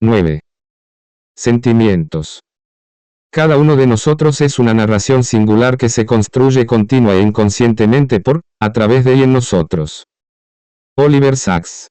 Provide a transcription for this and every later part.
9. Sentimientos. Cada uno de nosotros es una narración singular que se construye continua e inconscientemente a través de y en nosotros. Oliver Sacks.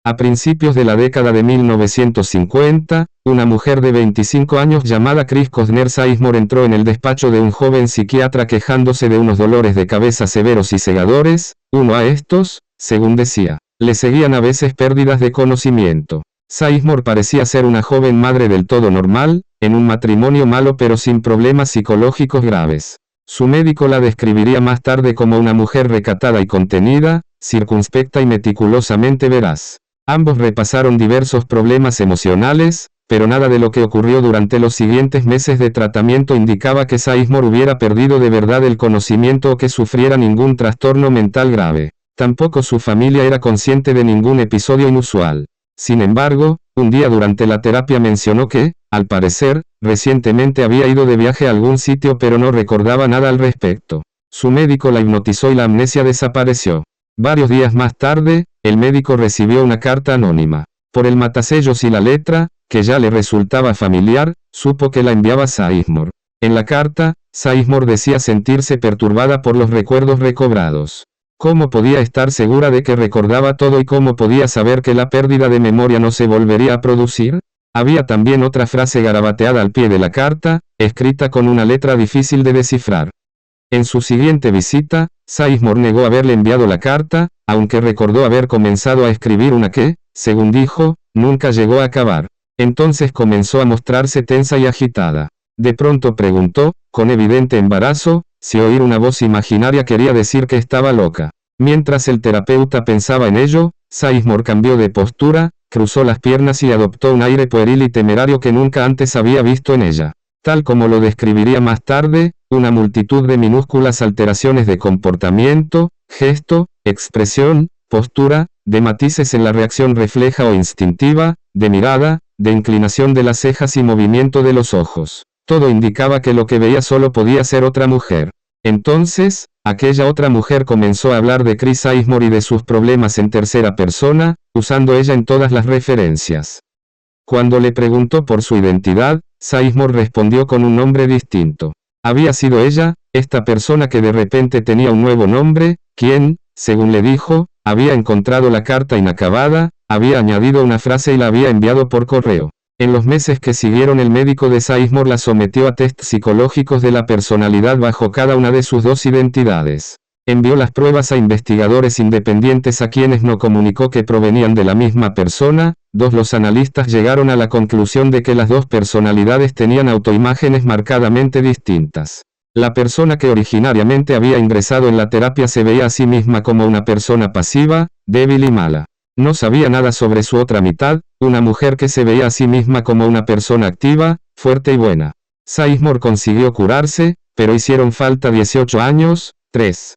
A principios de la década de 1950, una mujer de 25 años llamada Chris Cosner Sizemore entró en el despacho de un joven psiquiatra quejándose de unos dolores de cabeza severos y cegadores. Uno a estos, según decía, le seguían a veces pérdidas de conocimiento. Sizemore parecía ser una joven madre del todo normal, en un matrimonio malo pero sin problemas psicológicos graves. Su médico la describiría más tarde como una mujer recatada y contenida, circunspecta y meticulosamente veraz. Ambos repasaron diversos problemas emocionales, pero nada de lo que ocurrió durante los siguientes meses de tratamiento indicaba que Sizemore hubiera perdido de verdad el conocimiento o que sufriera ningún trastorno mental grave. Tampoco su familia era consciente de ningún episodio inusual. Sin embargo, un día durante la terapia mencionó que, al parecer, recientemente había ido de viaje a algún sitio pero no recordaba nada al respecto. Su médico la hipnotizó y la amnesia desapareció. Varios días más tarde, el médico recibió una carta anónima. Por el matasellos y la letra, que ya le resultaba familiar, supo que la enviaba Sizemore. En la carta, Sizemore decía sentirse perturbada por los recuerdos recobrados. ¿Cómo podía estar segura de que recordaba todo y cómo podía saber que la pérdida de memoria no se volvería a producir? Había también otra frase garabateada al pie de la carta, escrita con una letra difícil de descifrar. En su siguiente visita, Sizemore negó haberle enviado la carta, aunque recordó haber comenzado a escribir una que, según dijo, nunca llegó a acabar. Entonces comenzó a mostrarse tensa y agitada. De pronto preguntó, con evidente embarazo, si oír una voz imaginaria quería decir que estaba loca. Mientras el terapeuta pensaba en ello, Sizemore cambió de postura, cruzó las piernas y adoptó un aire pueril y temerario que nunca antes había visto en ella. Tal como lo describiría más tarde, una multitud de minúsculas alteraciones de comportamiento, gesto, expresión, postura, de matices en la reacción refleja o instintiva, de mirada, de inclinación de las cejas y movimiento de los ojos. Todo indicaba que lo que veía solo podía ser otra mujer. Entonces, aquella otra mujer comenzó a hablar de Chris Sizemore y de sus problemas en tercera persona, usando ella en todas las referencias. Cuando le preguntó por su identidad, Sizemore respondió con un nombre distinto. Había sido ella, esta persona que de repente tenía un nuevo nombre, quien, según le dijo, había encontrado la carta inacabada, había añadido una frase y la había enviado por correo. En los meses que siguieron el médico de Sizemore la sometió a test psicológicos de la personalidad bajo cada una de sus dos identidades. Envió las pruebas a investigadores independientes a quienes no comunicó que provenían de la misma persona. Los analistas llegaron a la conclusión de que las dos personalidades tenían autoimágenes marcadamente distintas. La persona que originariamente había ingresado en la terapia se veía a sí misma como una persona pasiva, débil y mala. No sabía nada sobre su otra mitad, una mujer que se veía a sí misma como una persona activa, fuerte y buena. Sizemore consiguió curarse, pero hicieron falta 18 años. 3.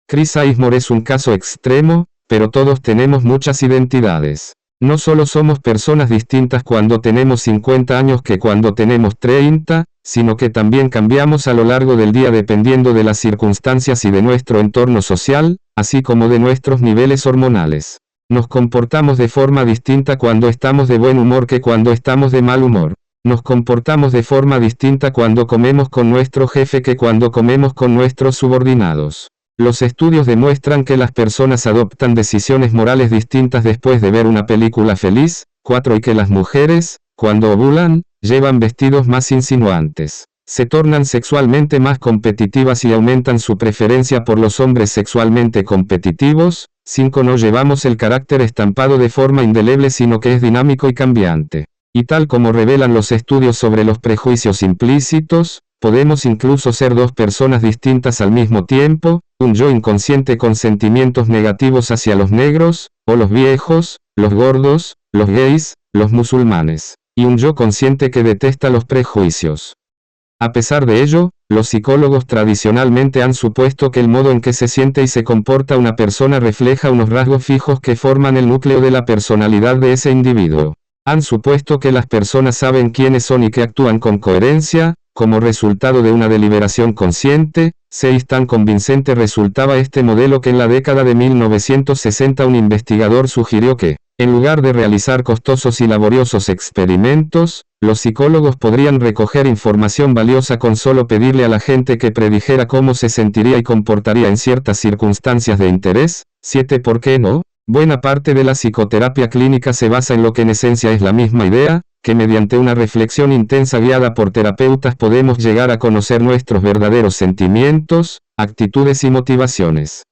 Chris Sizemore es un caso extremo, pero todos tenemos muchas identidades. No solo somos personas distintas cuando tenemos 50 años que cuando tenemos 30, sino que también cambiamos a lo largo del día dependiendo de las circunstancias y de nuestro entorno social, así como de nuestros niveles hormonales. Nos comportamos de forma distinta cuando estamos de buen humor que cuando estamos de mal humor. Nos comportamos de forma distinta cuando comemos con nuestro jefe que cuando comemos con nuestros subordinados. Los estudios demuestran que las personas adoptan decisiones morales distintas después de ver una película feliz. 4. Y que las mujeres, cuando ovulan, llevan vestidos más insinuantes. Se tornan sexualmente más competitivas y aumentan su preferencia por los hombres sexualmente competitivos. 5. No llevamos el carácter estampado de forma indeleble sino que es dinámico y cambiante. Y tal como revelan los estudios sobre los prejuicios implícitos, podemos incluso ser dos personas distintas al mismo tiempo, un yo inconsciente con sentimientos negativos hacia los negros, o los viejos, los gordos, los gays, los musulmanes, y un yo consciente que detesta los prejuicios. A pesar de ello, los psicólogos tradicionalmente han supuesto que el modo en que se siente y se comporta una persona refleja unos rasgos fijos que forman el núcleo de la personalidad de ese individuo. Han supuesto que las personas saben quiénes son y que actúan con coherencia, como resultado de una deliberación consciente. 6. Tan convincente resultaba este modelo que en la década de 1960 un investigador sugirió que, En lugar de realizar costosos y laboriosos experimentos, los psicólogos podrían recoger información valiosa con solo pedirle a la gente que predijera cómo se sentiría y comportaría en ciertas circunstancias de interés. 7. ¿Por qué no? Buena parte de la psicoterapia clínica se basa en lo que en esencia es la misma idea, que mediante una reflexión intensa guiada por terapeutas podemos llegar a conocer nuestros verdaderos sentimientos, actitudes y motivaciones.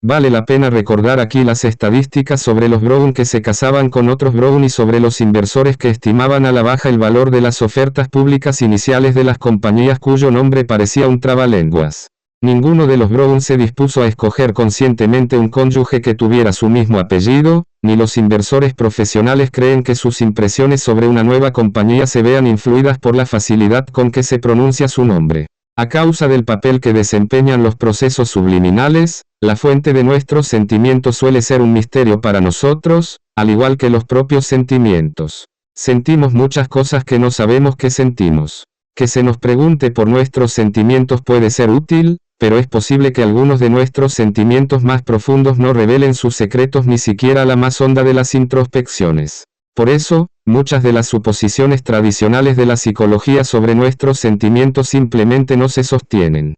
Vale la pena recordar aquí las estadísticas sobre los Brown que se casaban con otros Brown y sobre los inversores que estimaban a la baja el valor de las ofertas públicas iniciales de las compañías cuyo nombre parecía un trabalenguas. Ninguno de los Brown se dispuso a escoger conscientemente un cónyuge que tuviera su mismo apellido, ni los inversores profesionales creen que sus impresiones sobre una nueva compañía se vean influidas por la facilidad con que se pronuncia su nombre. A causa del papel que desempeñan los procesos subliminales, la fuente de nuestros sentimientos suele ser un misterio para nosotros, al igual que los propios sentimientos. Sentimos muchas cosas que no sabemos que sentimos. Que se nos pregunte por nuestros sentimientos puede ser útil, pero es posible que algunos de nuestros sentimientos más profundos no revelen sus secretos ni siquiera a la más honda de las introspecciones. Por eso, muchas de las suposiciones tradicionales de la psicología sobre nuestros sentimientos simplemente no se sostienen.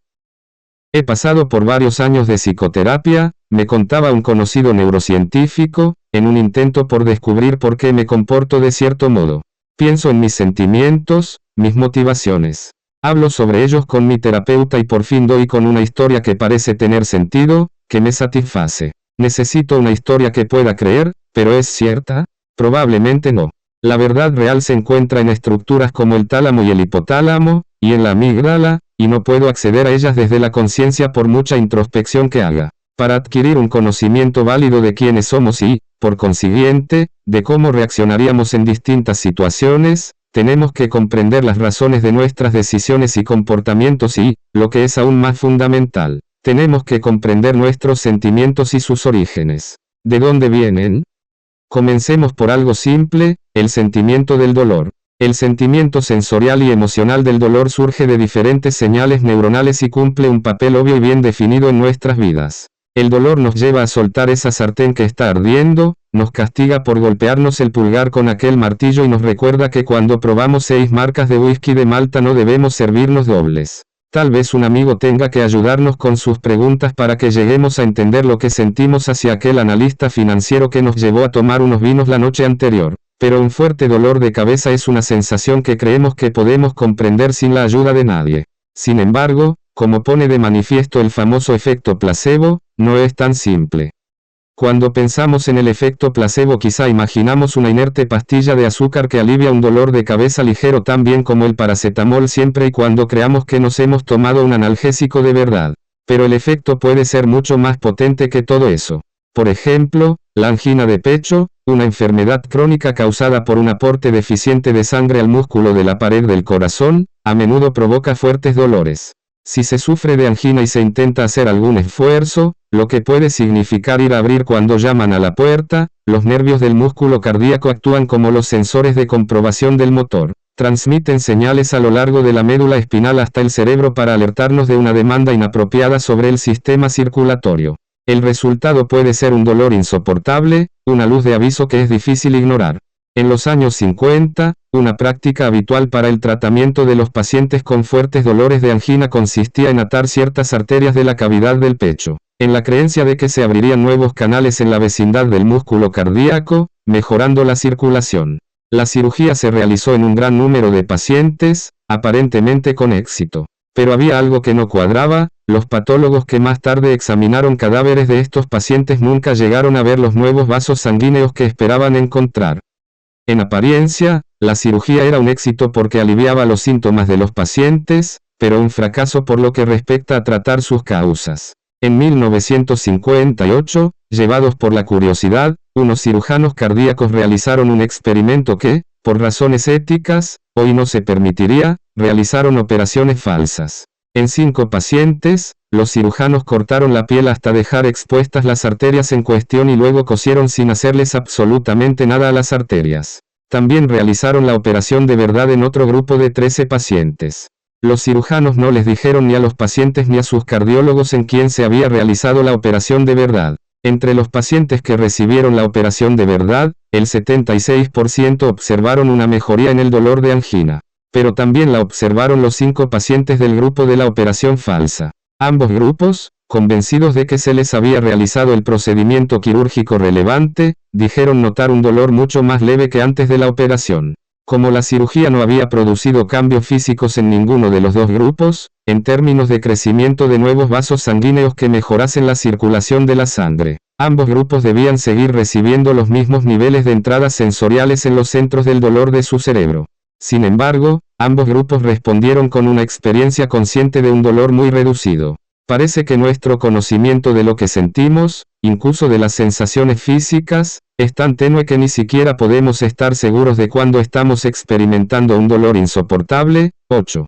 He pasado por varios años de psicoterapia, me contaba un conocido neurocientífico, en un intento por descubrir por qué me comporto de cierto modo. Pienso en mis sentimientos, mis motivaciones. Hablo sobre ellos con mi terapeuta y por fin doy con una historia que parece tener sentido, que me satisface. Necesito una historia que pueda creer, pero ¿es cierta? Probablemente no. La verdad real se encuentra en estructuras como el tálamo y el hipotálamo, y en la amígdala, y no puedo acceder a ellas desde la conciencia por mucha introspección que haga. Para adquirir un conocimiento válido de quiénes somos y, por consiguiente, de cómo reaccionaríamos en distintas situaciones, tenemos que comprender las razones de nuestras decisiones y comportamientos y, lo que es aún más fundamental, tenemos que comprender nuestros sentimientos y sus orígenes. ¿De dónde vienen? Comencemos por algo simple, el sentimiento del dolor. El sentimiento sensorial y emocional del dolor surge de diferentes señales neuronales y cumple un papel obvio y bien definido en nuestras vidas. El dolor nos lleva a soltar esa sartén que está ardiendo, nos castiga por golpearnos el pulgar con aquel martillo y nos recuerda que cuando probamos 6 marcas de whisky de Malta no debemos servirnos dobles. Tal vez un amigo tenga que ayudarnos con sus preguntas para que lleguemos a entender lo que sentimos hacia aquel analista financiero que nos llevó a tomar unos vinos la noche anterior. Pero un fuerte dolor de cabeza es una sensación que creemos que podemos comprender sin la ayuda de nadie. Sin embargo, como pone de manifiesto el famoso efecto placebo, no es tan simple. Cuando pensamos en el efecto placebo quizá imaginamos una inerte pastilla de azúcar que alivia un dolor de cabeza ligero tan bien como el paracetamol siempre y cuando creamos que nos hemos tomado un analgésico de verdad. Pero el efecto puede ser mucho más potente que todo eso. Por ejemplo, la angina de pecho, una enfermedad crónica causada por un aporte deficiente de sangre al músculo de la pared del corazón, a menudo provoca fuertes dolores. Si se sufre de angina y se intenta hacer algún esfuerzo, lo que puede significar ir a abrir cuando llaman a la puerta, los nervios del músculo cardíaco actúan como los sensores de comprobación del motor. Transmiten señales a lo largo de la médula espinal hasta el cerebro para alertarnos de una demanda inapropiada sobre el sistema circulatorio. El resultado puede ser un dolor insoportable, una luz de aviso que es difícil ignorar. En los años 50, una práctica habitual para el tratamiento de los pacientes con fuertes dolores de angina consistía en atar ciertas arterias de la cavidad del pecho, en la creencia de que se abrirían nuevos canales en la vecindad del músculo cardíaco, mejorando la circulación. La cirugía se realizó en un gran número de pacientes, aparentemente con éxito. Pero había algo que no cuadraba, los patólogos que más tarde examinaron cadáveres de estos pacientes nunca llegaron a ver los nuevos vasos sanguíneos que esperaban encontrar. En apariencia, la cirugía era un éxito porque aliviaba los síntomas de los pacientes, pero un fracaso por lo que respecta a tratar sus causas. En 1958, llevados por la curiosidad, unos cirujanos cardíacos realizaron un experimento que, por razones éticas, hoy no se permitiría, realizaron operaciones falsas. En 5 pacientes, los cirujanos cortaron la piel hasta dejar expuestas las arterias en cuestión y luego cosieron sin hacerles absolutamente nada a las arterias. También realizaron la operación de verdad en otro grupo de 13 pacientes. Los cirujanos no les dijeron ni a los pacientes ni a sus cardiólogos en quién se había realizado la operación de verdad. Entre los pacientes que recibieron la operación de verdad, el 76% observaron una mejoría en el dolor de angina. Pero también la observaron los 5 pacientes del grupo de la operación falsa. Ambos grupos, convencidos de que se les había realizado el procedimiento quirúrgico relevante, dijeron notar un dolor mucho más leve que antes de la operación. Como la cirugía no había producido cambios físicos en ninguno de los dos grupos, en términos de crecimiento de nuevos vasos sanguíneos que mejorasen la circulación de la sangre, ambos grupos debían seguir recibiendo los mismos niveles de entradas sensoriales en los centros del dolor de su cerebro. Sin embargo, ambos grupos respondieron con una experiencia consciente de un dolor muy reducido. Parece que nuestro conocimiento de lo que sentimos, incluso de las sensaciones físicas, es tan tenue que ni siquiera podemos estar seguros de cuándo estamos experimentando un dolor insoportable. 8.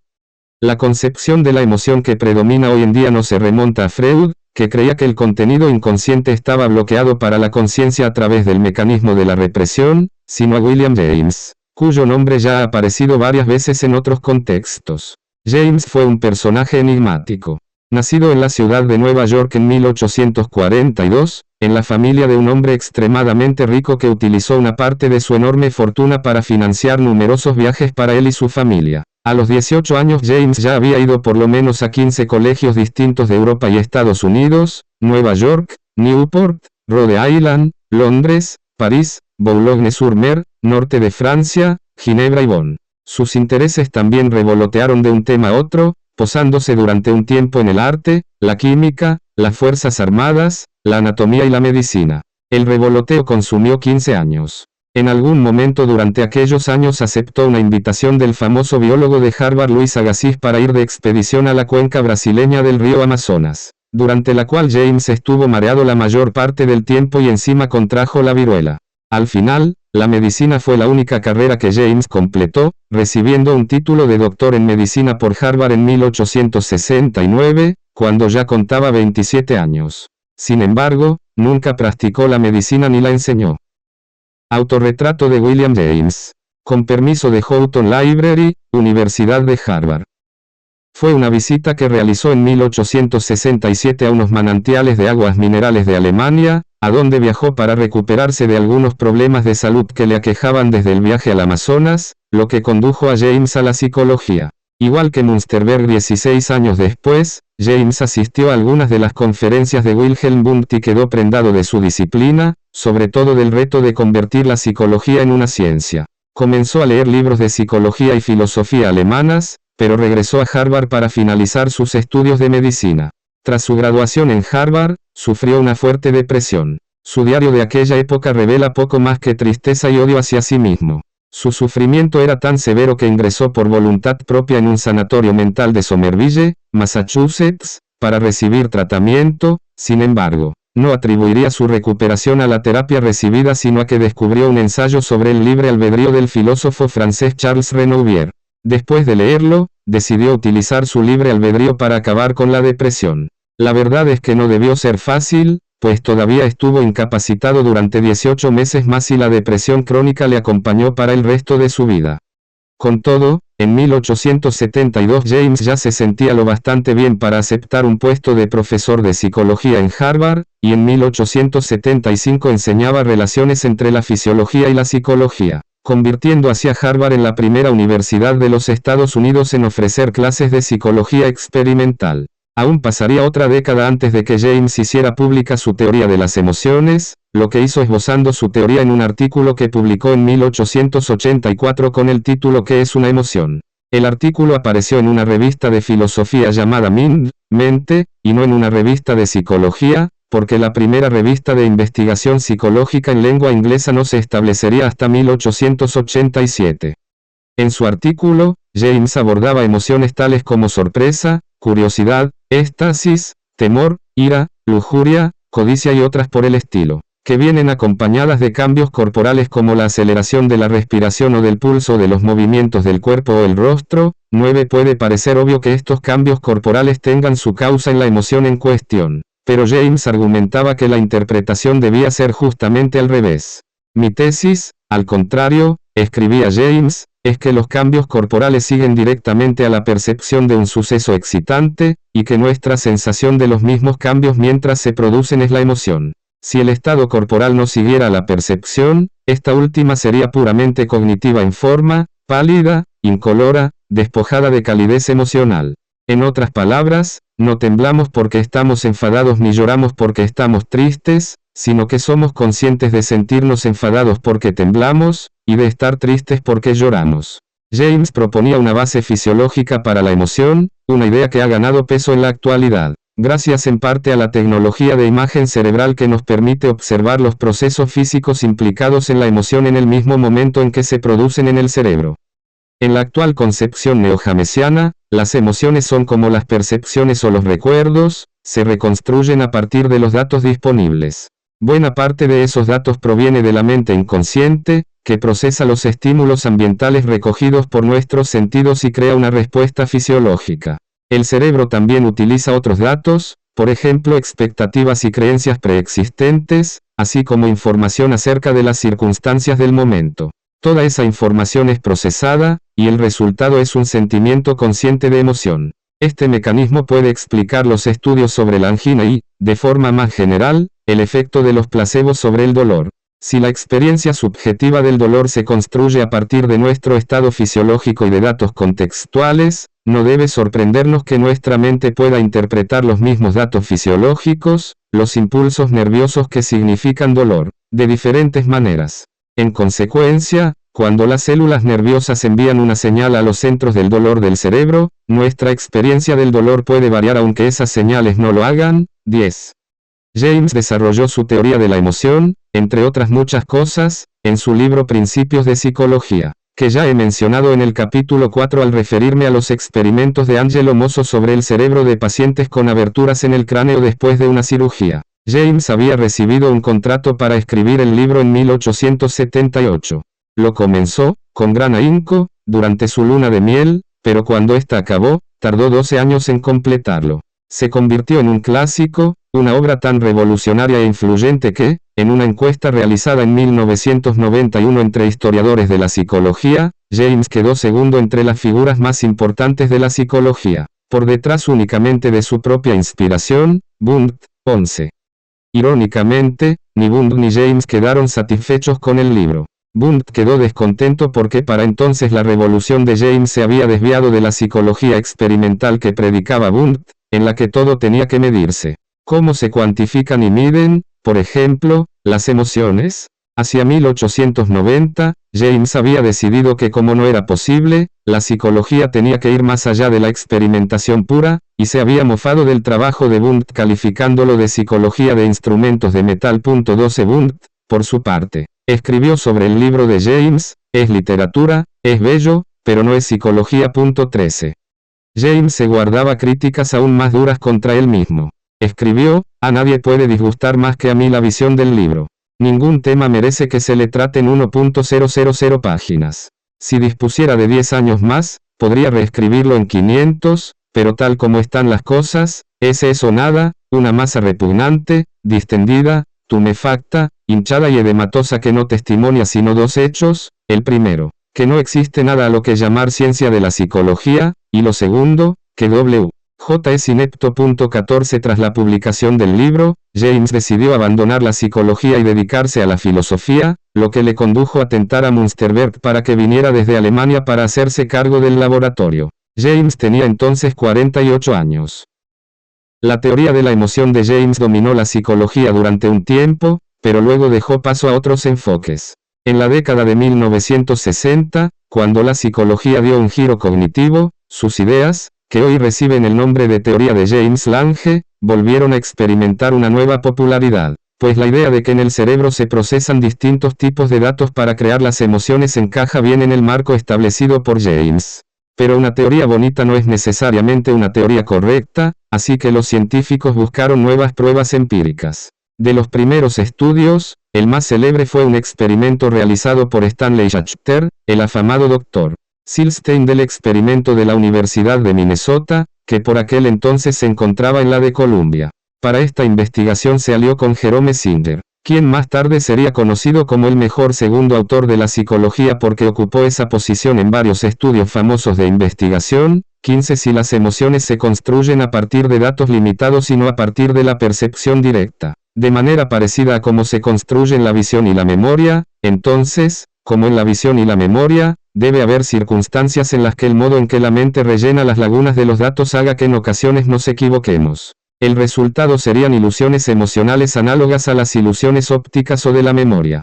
La concepción de la emoción que predomina hoy en día no se remonta a Freud, que creía que el contenido inconsciente estaba bloqueado para la conciencia a través del mecanismo de la represión, sino a William James, cuyo nombre ya ha aparecido varias veces en otros contextos. James fue un personaje enigmático. Nacido en la ciudad de Nueva York en 1842, en la familia de un hombre extremadamente rico que utilizó una parte de su enorme fortuna para financiar numerosos viajes para él y su familia. A los 18 años James ya había ido por lo menos a 15 colegios distintos de Europa y Estados Unidos, Nueva York, Newport, Rhode Island, Londres, París, Boulogne-sur-Mer, norte de Francia, Ginebra y Bonn. Sus intereses también revolotearon de un tema a otro, posándose durante un tiempo en el arte, la química, las fuerzas armadas, la anatomía y la medicina. El revoloteo consumió 15 años. En algún momento durante aquellos años aceptó una invitación del famoso biólogo de Harvard Luis Agassiz para ir de expedición a la cuenca brasileña del río Amazonas, durante la cual James estuvo mareado la mayor parte del tiempo y encima contrajo la viruela. Al final, la medicina fue la única carrera que James completó, recibiendo un título de doctor en medicina por Harvard en 1869, cuando ya contaba 27 años. Sin embargo, nunca practicó la medicina ni la enseñó. Autorretrato de William James. Con permiso de Houghton Library, Universidad de Harvard. Fue una visita que realizó en 1867 a unos manantiales de aguas minerales de Alemania, a donde viajó para recuperarse de algunos problemas de salud que le aquejaban desde el viaje al Amazonas, lo que condujo a James a la psicología. Igual que Münsterberg 16 años después, James asistió a algunas de las conferencias de Wilhelm Wundt y quedó prendado de su disciplina, sobre todo del reto de convertir la psicología en una ciencia. Comenzó a leer libros de psicología y filosofía alemanas, pero regresó a Harvard para finalizar sus estudios de medicina. Tras su graduación en Harvard, sufrió una fuerte depresión. Su diario de aquella época revela poco más que tristeza y odio hacia sí mismo. Su sufrimiento era tan severo que ingresó por voluntad propia en un sanatorio mental de Somerville, Massachusetts, para recibir tratamiento. Sin embargo, no atribuiría su recuperación a la terapia recibida sino a que descubrió un ensayo sobre el libre albedrío del filósofo francés Charles Renouvier. Después de leerlo, decidió utilizar su libre albedrío para acabar con la depresión. La verdad es que no debió ser fácil, pues todavía estuvo incapacitado durante 18 meses más y la depresión crónica le acompañó para el resto de su vida. Con todo, en 1872 James ya se sentía lo bastante bien para aceptar un puesto de profesor de psicología en Harvard, y en 1875 enseñaba relaciones entre la fisiología y la psicología, convirtiendo así a Harvard en la primera universidad de los Estados Unidos en ofrecer clases de psicología experimental. Aún pasaría otra década antes de que James hiciera pública su teoría de las emociones, lo que hizo esbozando su teoría en un artículo que publicó en 1884 con el título ¿Qué es una emoción? El artículo apareció en una revista de filosofía llamada Mind, Mente, y no en una revista de psicología, porque la primera revista de investigación psicológica en lengua inglesa no se establecería hasta 1887. En su artículo, James abordaba emociones tales como sorpresa, curiosidad, éxtasis, temor, ira, lujuria, codicia y otras por el estilo, que vienen acompañadas de cambios corporales como la aceleración de la respiración o del pulso de los movimientos del cuerpo o el rostro. 9. Puede parecer obvio que estos cambios corporales tengan su causa en la emoción en cuestión, pero James argumentaba que la interpretación debía ser justamente al revés. Mi tesis, al contrario, escribía James, es que los cambios corporales siguen directamente a la percepción de un suceso excitante, y que nuestra sensación de los mismos cambios mientras se producen es la emoción. Si el estado corporal no siguiera la percepción, esta última sería puramente cognitiva en forma, pálida, incolora, despojada de calidez emocional. En otras palabras, no temblamos porque estamos enfadados ni lloramos porque estamos tristes, sino que somos conscientes de sentirnos enfadados porque temblamos, y de estar tristes porque lloramos. James proponía una base fisiológica para la emoción, una idea que ha ganado peso en la actualidad, gracias en parte a la tecnología de imagen cerebral que nos permite observar los procesos físicos implicados en la emoción en el mismo momento en que se producen en el cerebro. En la actual concepción neojamesiana, las emociones son como las percepciones o los recuerdos, se reconstruyen a partir de los datos disponibles. Buena parte de esos datos proviene de la mente inconsciente, que procesa los estímulos ambientales recogidos por nuestros sentidos y crea una respuesta fisiológica. El cerebro también utiliza otros datos, por ejemplo expectativas y creencias preexistentes, así como información acerca de las circunstancias del momento. Toda esa información es procesada, y el resultado es un sentimiento consciente de emoción. Este mecanismo puede explicar los estudios sobre la angina y, de forma más general, el efecto de los placebos sobre el dolor. Si la experiencia subjetiva del dolor se construye a partir de nuestro estado fisiológico y de datos contextuales, no debe sorprendernos que nuestra mente pueda interpretar los mismos datos fisiológicos, los impulsos nerviosos que significan dolor, de diferentes maneras. En consecuencia, cuando las células nerviosas envían una señal a los centros del dolor del cerebro, nuestra experiencia del dolor puede variar aunque esas señales no lo hagan. 10. James desarrolló su teoría de la emoción, entre otras muchas cosas, en su libro Principios de Psicología, que ya he mencionado en el capítulo 4 al referirme a los experimentos de Angelo Mosso sobre el cerebro de pacientes con aberturas en el cráneo después de una cirugía. James había recibido un contrato para escribir el libro en 1878. Lo comenzó, con gran ahínco, durante su luna de miel, pero cuando ésta acabó, tardó 12 años en completarlo. Se convirtió en un clásico, una obra tan revolucionaria e influyente que, en una encuesta realizada en 1991 entre historiadores de la psicología, James quedó segundo entre las figuras más importantes de la psicología, por detrás únicamente de su propia inspiración, Wundt, 11. Irónicamente, ni Wundt ni James quedaron satisfechos con el libro. Wundt quedó descontento porque para entonces la revolución de James se había desviado de la psicología experimental que predicaba Wundt, en la que todo tenía que medirse. ¿Cómo se cuantifican y miden, por ejemplo, las emociones? Hacia 1890, James había decidido que como no era posible, la psicología tenía que ir más allá de la experimentación pura, y se había mofado del trabajo de Wundt calificándolo de psicología de instrumentos de metal. 12 Wundt, por su parte, escribió sobre el libro de James, es literatura, es bello, pero no es psicología. 13. James se guardaba críticas aún más duras contra él mismo. Escribió, a nadie puede disgustar más que a mí la visión del libro. Ningún tema merece que se le trate en 1.000 páginas. Si dispusiera de 10 años más, podría reescribirlo en 500, pero tal como están las cosas, es eso nada, una masa repugnante, distendida, tumefacta, hinchada y edematosa que no testimonia sino dos hechos, el primero, que no existe nada a lo que llamar ciencia de la psicología, y lo segundo, que J. es inepto. 14 Tras la publicación del libro, James decidió abandonar la psicología y dedicarse a la filosofía, lo que le condujo a tentar a Münsterberg para que viniera desde Alemania para hacerse cargo del laboratorio. James tenía entonces 48 años. La teoría de la emoción de James dominó la psicología durante un tiempo, pero luego dejó paso a otros enfoques. En la década de 1960, cuando la psicología dio un giro cognitivo, sus ideas, que hoy reciben el nombre de teoría de James Lange, volvieron a experimentar una nueva popularidad, pues la idea de que en el cerebro se procesan distintos tipos de datos para crear las emociones encaja bien en el marco establecido por James. Pero una teoría bonita no es necesariamente una teoría correcta, así que los científicos buscaron nuevas pruebas empíricas. De los primeros estudios, el más célebre fue un experimento realizado por Stanley Schachter, el afamado Dr. Silstein del experimento de la Universidad de Minnesota, que por aquel entonces se encontraba en la de Columbia. Para esta investigación se alió con Jerome Singer, quien más tarde sería conocido como el mejor segundo autor de la psicología porque ocupó esa posición en varios estudios famosos de investigación. 15 Si las emociones se construyen a partir de datos limitados y no a partir de la percepción directa. De manera parecida a cómo se construyen la visión y la memoria, entonces, como en la visión y la memoria, debe haber circunstancias en las que el modo en que la mente rellena las lagunas de los datos haga que en ocasiones nos equivoquemos. El resultado serían ilusiones emocionales análogas a las ilusiones ópticas o de la memoria.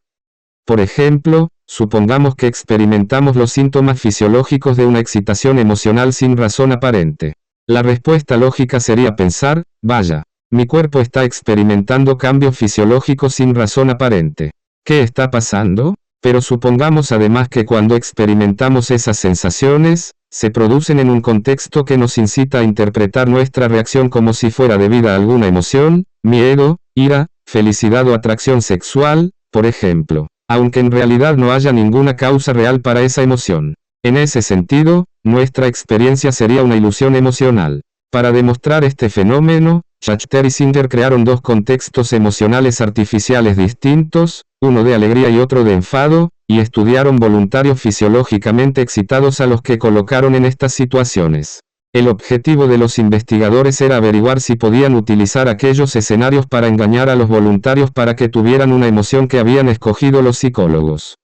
Por ejemplo, supongamos que experimentamos los síntomas fisiológicos de una excitación emocional sin razón aparente. La respuesta lógica sería pensar, vaya, mi cuerpo está experimentando cambios fisiológicos sin razón aparente. ¿Qué está pasando? Pero supongamos además que cuando experimentamos esas sensaciones, se producen en un contexto que nos incita a interpretar nuestra reacción como si fuera debida a alguna emoción, miedo, ira, felicidad o atracción sexual, por ejemplo, aunque en realidad no haya ninguna causa real para esa emoción. En ese sentido, nuestra experiencia sería una ilusión emocional. Para demostrar este fenómeno, Schachter y Singer crearon dos contextos emocionales artificiales distintos, uno de alegría y otro de enfado, y estudiaron voluntarios fisiológicamente excitados a los que colocaron en estas situaciones. El objetivo de los investigadores era averiguar si podían utilizar aquellos escenarios para engañar a los voluntarios para que tuvieran una emoción que habían escogido los psicólogos.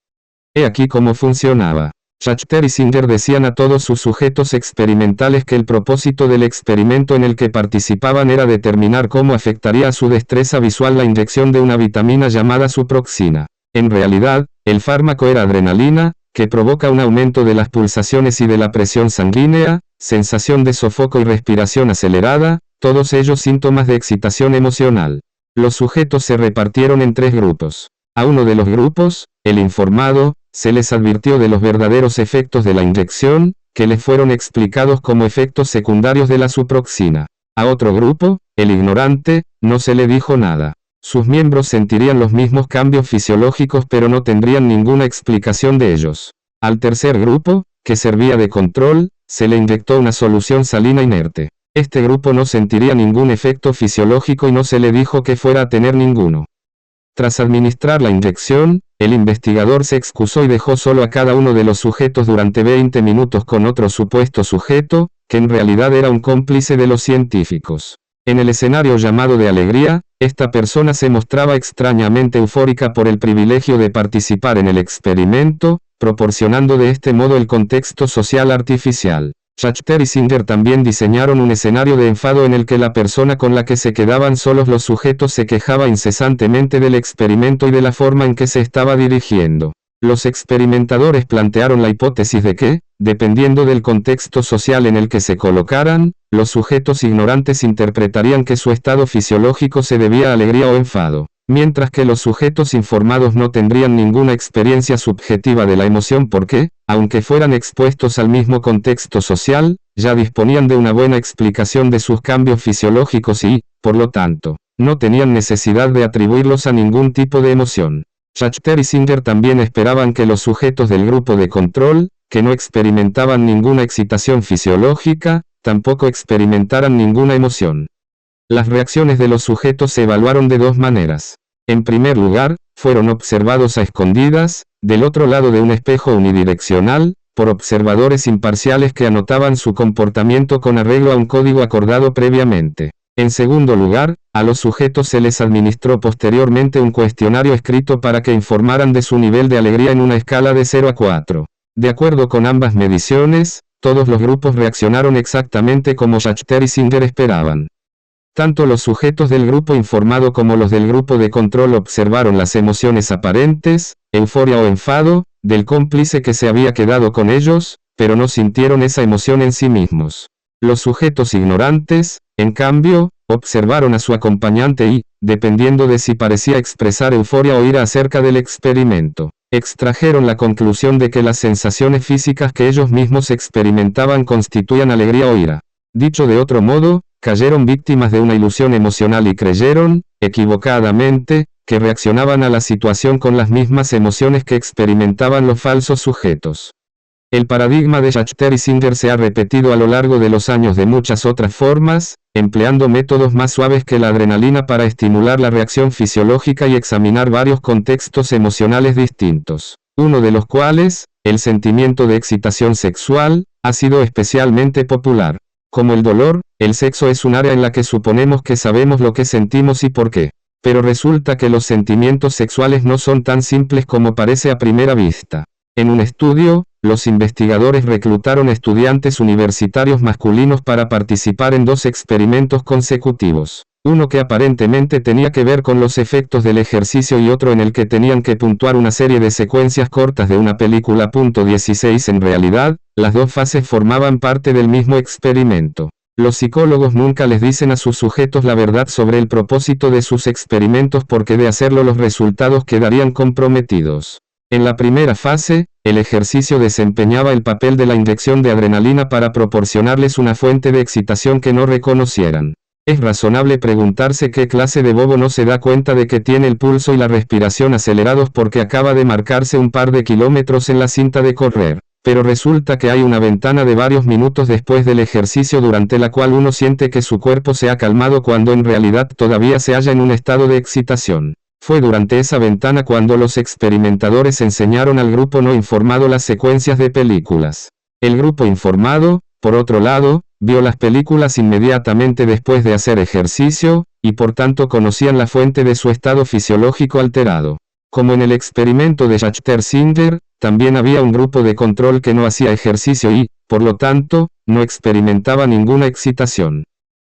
He aquí cómo funcionaba. Schachter y Singer decían a todos sus sujetos experimentales que el propósito del experimento en el que participaban era determinar cómo afectaría a su destreza visual la inyección de una vitamina llamada suproxina. En realidad, el fármaco era adrenalina, que provoca un aumento de las pulsaciones y de la presión sanguínea, sensación de sofoco y respiración acelerada, todos ellos síntomas de excitación emocional. Los sujetos se repartieron en tres grupos. A uno de los grupos, el informado, se les advirtió de los verdaderos efectos de la inyección, que les fueron explicados como efectos secundarios de la suproxina. A otro grupo, el ignorante, no se le dijo nada. Sus miembros sentirían los mismos cambios fisiológicos pero no tendrían ninguna explicación de ellos. Al tercer grupo, que servía de control, se le inyectó una solución salina inerte. Este grupo no sentiría ningún efecto fisiológico y no se le dijo que fuera a tener ninguno. Tras administrar la inyección, el investigador se excusó y dejó solo a cada uno de los sujetos durante 20 minutos con otro supuesto sujeto, que en realidad era un cómplice de los científicos. En el escenario llamado de alegría, esta persona se mostraba extrañamente eufórica por el privilegio de participar en el experimento, proporcionando de este modo el contexto social artificial. Schachter y Singer también diseñaron un escenario de enfado en el que la persona con la que se quedaban solos los sujetos se quejaba incesantemente del experimento y de la forma en que se estaba dirigiendo. Los experimentadores plantearon la hipótesis de que, dependiendo del contexto social en el que se colocaran, los sujetos ignorantes interpretarían que su estado fisiológico se debía a alegría o enfado, mientras que los sujetos informados no tendrían ninguna experiencia subjetiva de la emoción porque, aunque fueran expuestos al mismo contexto social, ya disponían de una buena explicación de sus cambios fisiológicos y, por lo tanto, no tenían necesidad de atribuirlos a ningún tipo de emoción. Schachter y Singer también esperaban que los sujetos del grupo de control, que no experimentaban ninguna excitación fisiológica, tampoco experimentaran ninguna emoción. Las reacciones de los sujetos se evaluaron de dos maneras. En primer lugar, fueron observados a escondidas, del otro lado de un espejo unidireccional, por observadores imparciales que anotaban su comportamiento con arreglo a un código acordado previamente. En segundo lugar, a los sujetos se les administró posteriormente un cuestionario escrito para que informaran de su nivel de alegría en una escala de 0 a 4. De acuerdo con ambas mediciones, todos los grupos reaccionaron exactamente como Schachter y Singer esperaban. Tanto los sujetos del grupo informado como los del grupo de control observaron las emociones aparentes, euforia o enfado, del cómplice que se había quedado con ellos, pero no sintieron esa emoción en sí mismos. Los sujetos ignorantes, en cambio, observaron a su acompañante y, dependiendo de si parecía expresar euforia o ira acerca del experimento, extrajeron la conclusión de que las sensaciones físicas que ellos mismos experimentaban constituían alegría o ira. Dicho de otro modo, cayeron víctimas de una ilusión emocional y creyeron, equivocadamente, que reaccionaban a la situación con las mismas emociones que experimentaban los falsos sujetos. El paradigma de Schachter y Singer se ha repetido a lo largo de los años de muchas otras formas, empleando métodos más suaves que la adrenalina para estimular la reacción fisiológica y examinar varios contextos emocionales distintos, uno de los cuales, el sentimiento de excitación sexual, ha sido especialmente popular. Como el dolor, el sexo es un área en la que suponemos que sabemos lo que sentimos y por qué. Pero resulta que los sentimientos sexuales no son tan simples como parece a primera vista. En un estudio, los investigadores reclutaron estudiantes universitarios masculinos para participar en 2 experimentos consecutivos. Uno que aparentemente tenía que ver con los efectos del ejercicio y otro en el que tenían que puntuar una serie de secuencias cortas de una película. 16 En realidad, las 2 fases formaban parte del mismo experimento. Los psicólogos nunca les dicen a sus sujetos la verdad sobre el propósito de sus experimentos porque de hacerlo los resultados quedarían comprometidos. En la primera fase, el ejercicio desempeñaba el papel de la inyección de adrenalina para proporcionarles una fuente de excitación que no reconocieran. Es razonable preguntarse qué clase de bobo no se da cuenta de que tiene el pulso y la respiración acelerados porque acaba de marcarse un par de kilómetros en la cinta de correr. Pero resulta que hay una ventana de varios minutos después del ejercicio durante la cual uno siente que su cuerpo se ha calmado cuando en realidad todavía se halla en un estado de excitación. Fue durante esa ventana cuando los experimentadores enseñaron al grupo no informado las secuencias de películas. El grupo informado, por otro lado, vio las películas inmediatamente después de hacer ejercicio, y por tanto conocían la fuente de su estado fisiológico alterado. Como en el experimento de Schachter-Singer, también había un grupo de control que no hacía ejercicio y, por lo tanto, no experimentaba ninguna excitación.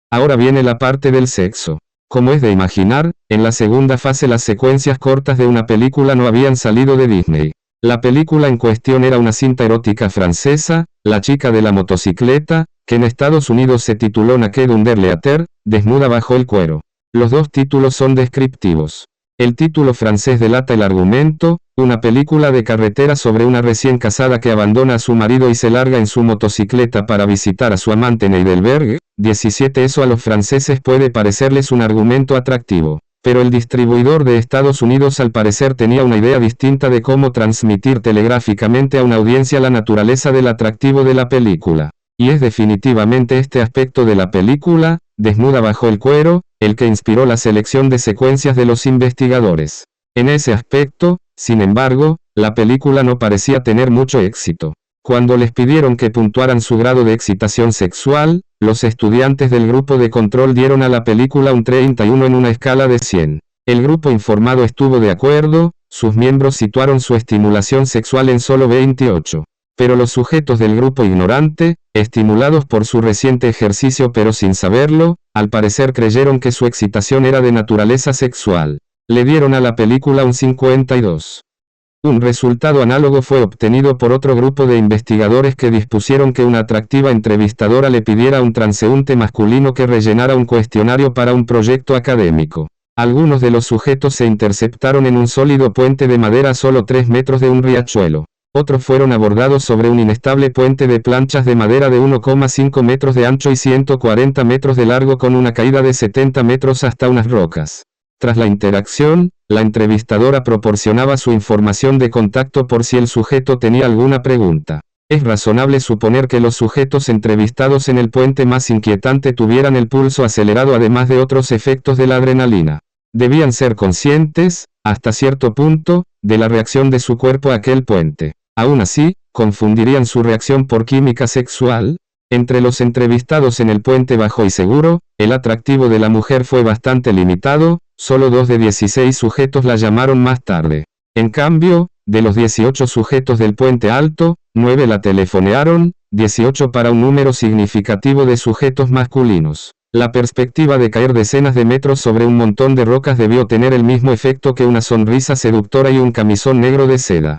Ahora viene la parte del sexo. Como es de imaginar, en la segunda fase las secuencias cortas de una película no habían salido de Disney. La película en cuestión era una cinta erótica francesa, La chica de la motocicleta, que en Estados Unidos se tituló Naked Under Leather, desnuda bajo el cuero. Los 2 títulos son descriptivos. El título francés delata el argumento, una película de carretera sobre una recién casada que abandona a su marido y se larga en su motocicleta para visitar a su amante en Heidelberg. 17 Eso a los franceses puede parecerles un argumento atractivo. Pero el distribuidor de Estados Unidos al parecer tenía una idea distinta de cómo transmitir telegráficamente a una audiencia la naturaleza del atractivo de la película. Y es definitivamente este aspecto de la película, desnuda bajo el cuero, el que inspiró la selección de secuencias de los investigadores. En ese aspecto, sin embargo, la película no parecía tener mucho éxito. Cuando les pidieron que puntuaran su grado de excitación sexual, los estudiantes del grupo de control dieron a la película un 31 en una escala de 100. El grupo informado estuvo de acuerdo, sus miembros situaron su estimulación sexual en solo 28. Pero los sujetos del grupo ignorante, estimulados por su reciente ejercicio pero sin saberlo, al parecer creyeron que su excitación era de naturaleza sexual. Le dieron a la película un 52. Un resultado análogo fue obtenido por otro grupo de investigadores que dispusieron que una atractiva entrevistadora le pidiera a un transeúnte masculino que rellenara un cuestionario para un proyecto académico. Algunos de los sujetos se interceptaron en un sólido puente de madera a solo 3 metros de un riachuelo. Otros fueron abordados sobre un inestable puente de planchas de madera de 1,5 metros de ancho y 140 metros de largo con una caída de 70 metros hasta unas rocas. Tras la interacción, la entrevistadora proporcionaba su información de contacto por si el sujeto tenía alguna pregunta. Es razonable suponer que los sujetos entrevistados en el puente más inquietante tuvieran el pulso acelerado además de otros efectos de la adrenalina. Debían ser conscientes, hasta cierto punto, de la reacción de su cuerpo a aquel puente. Aún así, ¿confundirían su reacción por química sexual? Entre los entrevistados en el puente bajo y seguro, el atractivo de la mujer fue bastante limitado, solo 2 de 16 sujetos la llamaron más tarde. En cambio, de los 18 sujetos del puente alto, 9 la telefonearon, 18 para un número significativo de sujetos masculinos. La perspectiva de caer decenas de metros sobre un montón de rocas debió tener el mismo efecto que una sonrisa seductora y un camisón negro de seda.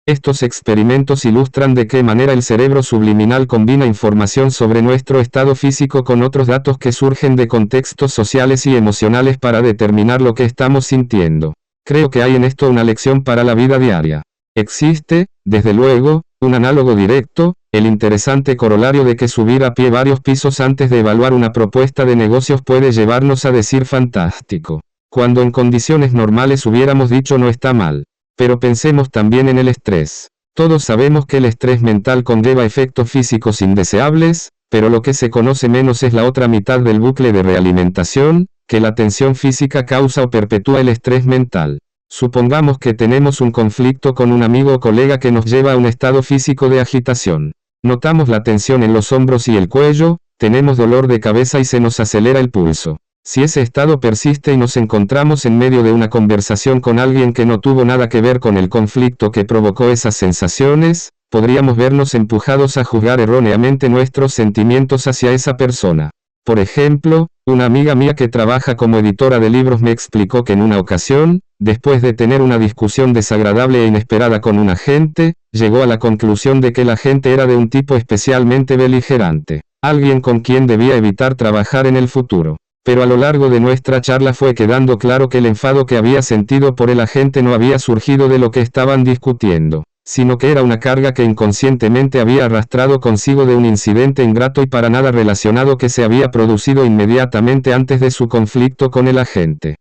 Estos experimentos ilustran de qué manera el cerebro subliminal combina información sobre nuestro estado físico con otros datos que surgen de contextos sociales y emocionales para determinar lo que estamos sintiendo. Creo que hay en esto una lección para la vida diaria. Existe, desde luego, un análogo directo, el interesante corolario de que subir a pie varios pisos antes de evaluar una propuesta de negocios puede llevarnos a decir fantástico, cuando en condiciones normales hubiéramos dicho no está mal. Pero pensemos también en el estrés. Todos sabemos que el estrés mental conlleva efectos físicos indeseables, pero lo que se conoce menos es la otra mitad del bucle de realimentación, que la tensión física causa o perpetúa el estrés mental. Supongamos que tenemos un conflicto con un amigo o colega que nos lleva a un estado físico de agitación. Notamos la tensión en los hombros y el cuello, tenemos dolor de cabeza y se nos acelera el pulso. Si ese estado persiste y nos encontramos en medio de una conversación con alguien que no tuvo nada que ver con el conflicto que provocó esas sensaciones, podríamos vernos empujados a juzgar erróneamente nuestros sentimientos hacia esa persona. Por ejemplo, una amiga mía que trabaja como editora de libros me explicó que en una ocasión, después de tener una discusión desagradable e inesperada con un agente, llegó a la conclusión de que el agente era de un tipo especialmente beligerante, alguien con quien debía evitar trabajar en el futuro. Pero a lo largo de nuestra charla fue quedando claro que el enfado que había sentido por el agente no había surgido de lo que estaban discutiendo, sino que era una carga que inconscientemente había arrastrado consigo de un incidente ingrato y para nada relacionado que se había producido inmediatamente antes de su conflicto con el agente.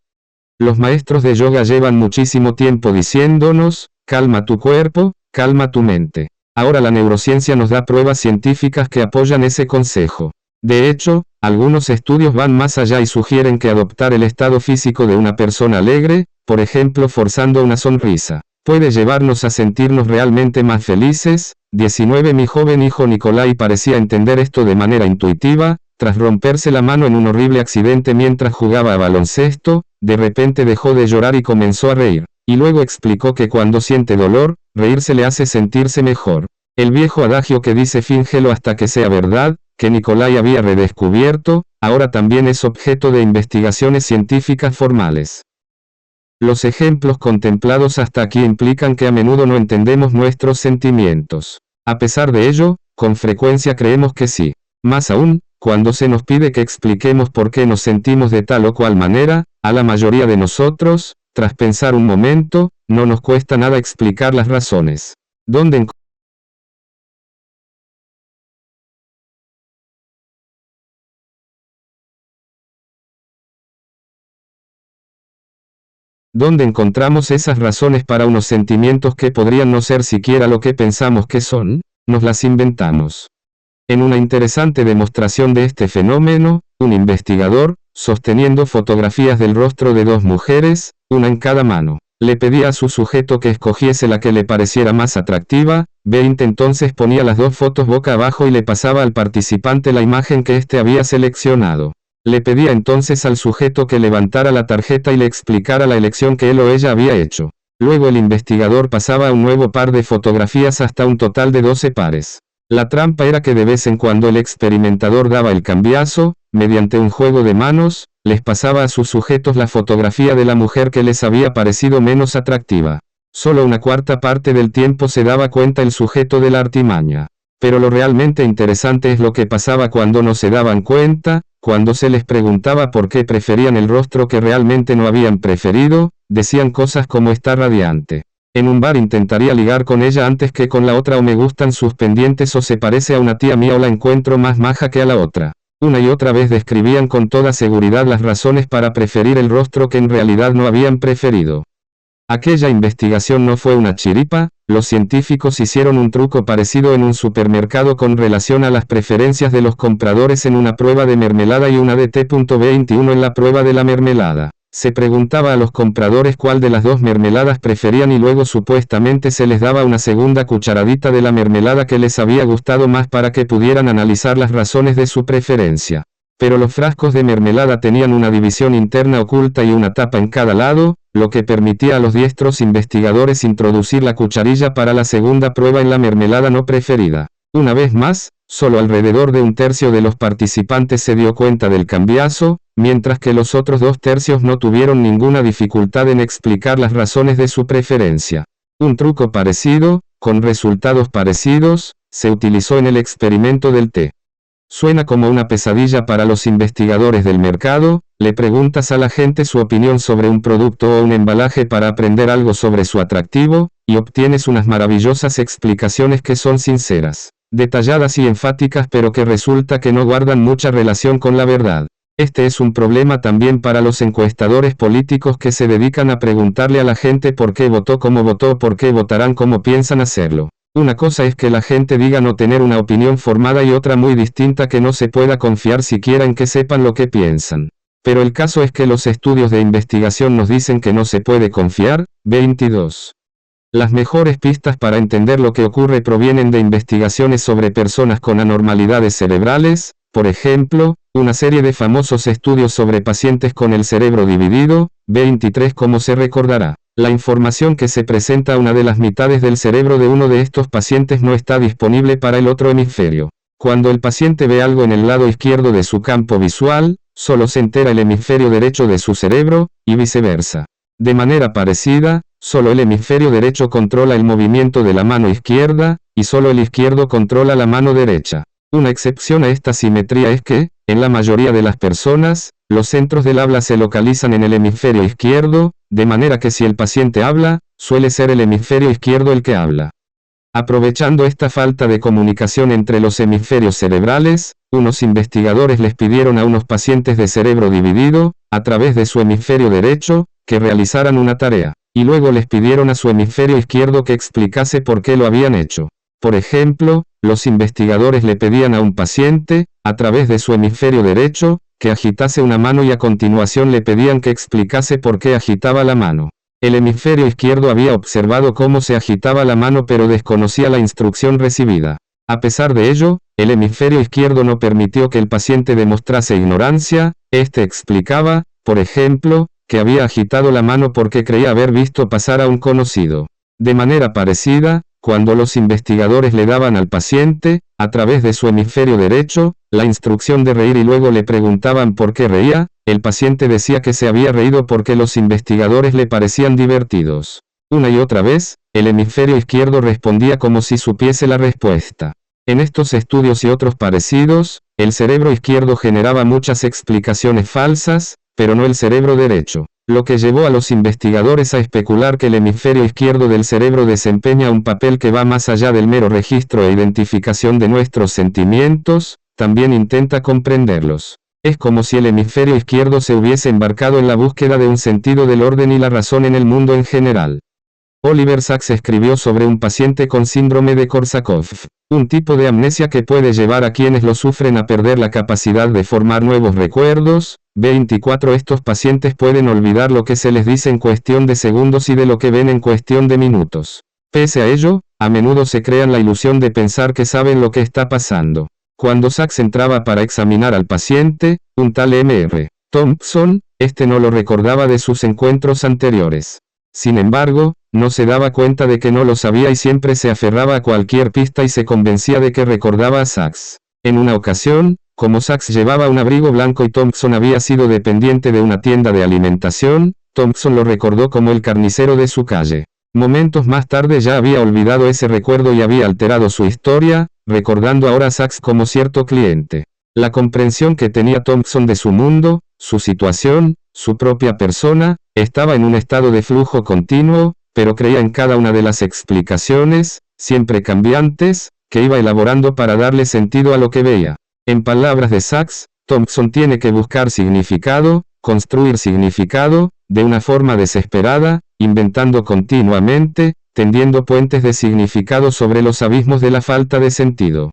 Los maestros de yoga llevan muchísimo tiempo diciéndonos, calma tu cuerpo, calma tu mente. Ahora la neurociencia nos da pruebas científicas que apoyan ese consejo. De hecho, algunos estudios van más allá y sugieren que adoptar el estado físico de una persona alegre, por ejemplo forzando una sonrisa, puede llevarnos a sentirnos realmente más felices. 19 Mi joven hijo Nikolai parecía entender esto de manera intuitiva. Tras romperse la mano en un horrible accidente mientras jugaba a baloncesto, de repente dejó de llorar y comenzó a reír, y luego explicó que cuando siente dolor, reírse le hace sentirse mejor. El viejo adagio que dice fíngelo hasta que sea verdad, que Nikolai había redescubierto, ahora también es objeto de investigaciones científicas formales. Los ejemplos contemplados hasta aquí implican que a menudo no entendemos nuestros sentimientos. A pesar de ello, con frecuencia creemos que sí. Más aún, cuando se nos pide que expliquemos por qué nos sentimos de tal o cual manera, a la mayoría de nosotros, tras pensar un momento, no nos cuesta nada explicar las razones. ¿Dónde encontramos esas razones para unos sentimientos que podrían no ser siquiera lo que pensamos que son? Nos las inventamos. En una interesante demostración de este fenómeno, un investigador, sosteniendo fotografías del rostro de dos mujeres, una en cada mano, le pedía a su sujeto que escogiese la que le pareciera más atractiva. 20 Entonces ponía las dos fotos boca abajo y le pasaba al participante la imagen que éste había seleccionado. Le pedía entonces al sujeto que levantara la tarjeta y le explicara la elección que él o ella había hecho. Luego el investigador pasaba a un nuevo par de fotografías hasta un total de 12 pares. La trampa era que de vez en cuando el experimentador daba el cambiazo, mediante un juego de manos, les pasaba a sus sujetos la fotografía de la mujer que les había parecido menos atractiva. Solo una cuarta parte del tiempo se daba cuenta el sujeto de la artimaña. Pero lo realmente interesante es lo que pasaba cuando no se daban cuenta, cuando se les preguntaba por qué preferían el rostro que realmente no habían preferido, decían cosas como está radiante. En un bar intentaría ligar con ella antes que con la otra, o me gustan sus pendientes, o se parece a una tía mía, o la encuentro más maja que a la otra. Una y otra vez describían con toda seguridad las razones para preferir el rostro que en realidad no habían preferido. Aquella investigación no fue una chiripa. Los científicos hicieron un truco parecido en un supermercado con relación a las preferencias de los compradores en una prueba de mermelada y una de T.21 en la prueba de la mermelada. Se preguntaba a los compradores cuál de las dos mermeladas preferían y luego supuestamente se les daba una segunda cucharadita de la mermelada que les había gustado más para que pudieran analizar las razones de su preferencia. Pero los frascos de mermelada tenían una división interna oculta y una tapa en cada lado, lo que permitía a los diestros investigadores introducir la cucharilla para la segunda prueba en la mermelada no preferida. Una vez más, solo alrededor de un tercio de los participantes se dio cuenta del cambiazo, mientras que los otros 2/3 no tuvieron ninguna dificultad en explicar las razones de su preferencia. Un truco parecido, con resultados parecidos, se utilizó en el experimento del té. Suena como una pesadilla para los investigadores del mercado. Le preguntas a la gente su opinión sobre un producto o un embalaje para aprender algo sobre su atractivo, y obtienes unas maravillosas explicaciones que son sinceras, detalladas y enfáticas, pero que resulta que no guardan mucha relación con la verdad. Este es un problema también para los encuestadores políticos que se dedican a preguntarle a la gente por qué votó como votó o por qué votarán como piensan hacerlo. Una cosa es que la gente diga no tener una opinión formada y otra muy distinta que no se pueda confiar siquiera en que sepan lo que piensan. Pero el caso es que los estudios de investigación nos dicen que no se puede confiar. 22. Las mejores pistas para entender lo que ocurre provienen de investigaciones sobre personas con anormalidades cerebrales. Por ejemplo, Una serie de famosos estudios sobre pacientes con el cerebro dividido, B23 como se recordará. La información que se presenta a una de las mitades del cerebro de uno de estos pacientes no está disponible para el otro hemisferio. Cuando el paciente ve algo en el lado izquierdo de su campo visual, solo se entera el hemisferio derecho de su cerebro, y viceversa. De manera parecida, solo el hemisferio derecho controla el movimiento de la mano izquierda, y solo el izquierdo controla la mano derecha. Una excepción a esta simetría es que, en la mayoría de las personas, los centros del habla se localizan en el hemisferio izquierdo, de manera que si el paciente habla, suele ser el hemisferio izquierdo el que habla. Aprovechando esta falta de comunicación entre los hemisferios cerebrales, unos investigadores les pidieron a unos pacientes de cerebro dividido, a través de su hemisferio derecho, que realizaran una tarea, y luego les pidieron a su hemisferio izquierdo que explicase por qué lo habían hecho. Por ejemplo, los investigadores le pedían a un paciente, a través de su hemisferio derecho, que agitase una mano y a continuación le pedían que explicase por qué agitaba la mano. El hemisferio izquierdo había observado cómo se agitaba la mano pero desconocía la instrucción recibida. A pesar de ello, el hemisferio izquierdo no permitió que el paciente demostrase ignorancia. Este explicaba, por ejemplo, que había agitado la mano porque creía haber visto pasar a un conocido. De manera parecida, cuando los investigadores le daban al paciente, a través de su hemisferio derecho, la instrucción de reír y luego le preguntaban por qué reía, el paciente decía que se había reído porque los investigadores le parecían divertidos. Una y otra vez, el hemisferio izquierdo respondía como si supiese la respuesta. En estos estudios y otros parecidos, el cerebro izquierdo generaba muchas explicaciones falsas, pero no el cerebro derecho, lo que llevó a los investigadores a especular que el hemisferio izquierdo del cerebro desempeña un papel que va más allá del mero registro e identificación de nuestros sentimientos, también intenta comprenderlos. Es como si el hemisferio izquierdo se hubiese embarcado en la búsqueda de un sentido del orden y la razón en el mundo en general. Oliver Sacks escribió sobre un paciente con síndrome de Korsakoff, un tipo de amnesia que puede llevar a quienes lo sufren a perder la capacidad de formar nuevos recuerdos. 24 Estos pacientes pueden olvidar lo que se les dice en cuestión de segundos y de lo que ven en cuestión de minutos. Pese a ello, a menudo se crean la ilusión de pensar que saben lo que está pasando. Cuando Sacks entraba para examinar al paciente, un tal M.R. Thompson, este no lo recordaba de sus encuentros anteriores. Sin embargo, no se daba cuenta de que no lo sabía y siempre se aferraba a cualquier pista y se convencía de que recordaba a Sacks. En una ocasión, como Sacks llevaba un abrigo blanco y Thompson había sido dependiente de una tienda de alimentación, Thompson lo recordó como el carnicero de su calle. Momentos más tarde ya había olvidado ese recuerdo y había alterado su historia, recordando ahora a Sacks como cierto cliente. La comprensión que tenía Thompson de su mundo, su situación, su propia persona, estaba en un estado de flujo continuo, pero creía en cada una de las explicaciones, siempre cambiantes, que iba elaborando para darle sentido a lo que veía. En palabras de Sacks, Thompson tiene que buscar significado, construir significado, de una forma desesperada, inventando continuamente, tendiendo puentes de significado sobre los abismos de la falta de sentido.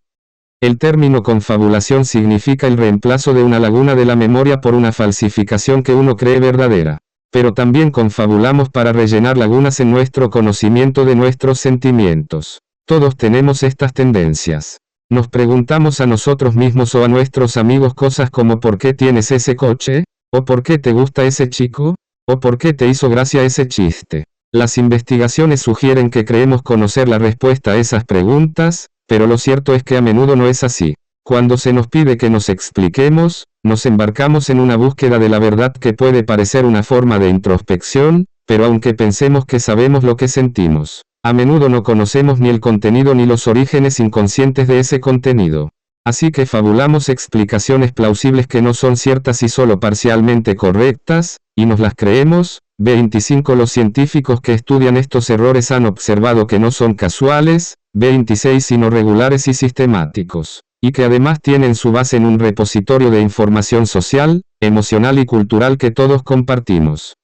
El término confabulación significa el reemplazo de una laguna de la memoria por una falsificación que uno cree verdadera. Pero también confabulamos para rellenar lagunas en nuestro conocimiento de nuestros sentimientos. Todos tenemos estas tendencias. Nos preguntamos a nosotros mismos o a nuestros amigos cosas como ¿por qué tienes ese coche? ¿O por qué te gusta ese chico? ¿O por qué te hizo gracia ese chiste? Las investigaciones sugieren que creemos conocer la respuesta a esas preguntas, pero lo cierto es que a menudo no es así. Cuando se nos pide que nos expliquemos, nos embarcamos en una búsqueda de la verdad que puede parecer una forma de introspección, pero aunque pensemos que sabemos lo que sentimos, a menudo no conocemos ni el contenido ni los orígenes inconscientes de ese contenido. Así que fabulamos explicaciones plausibles que no son ciertas y solo parcialmente correctas, y nos las creemos. 25 Los científicos que estudian estos errores han observado que no son casuales. 26 Sino regulares y sistemáticos, y que además tienen su base en un repositorio de información social, emocional y cultural que todos compartimos.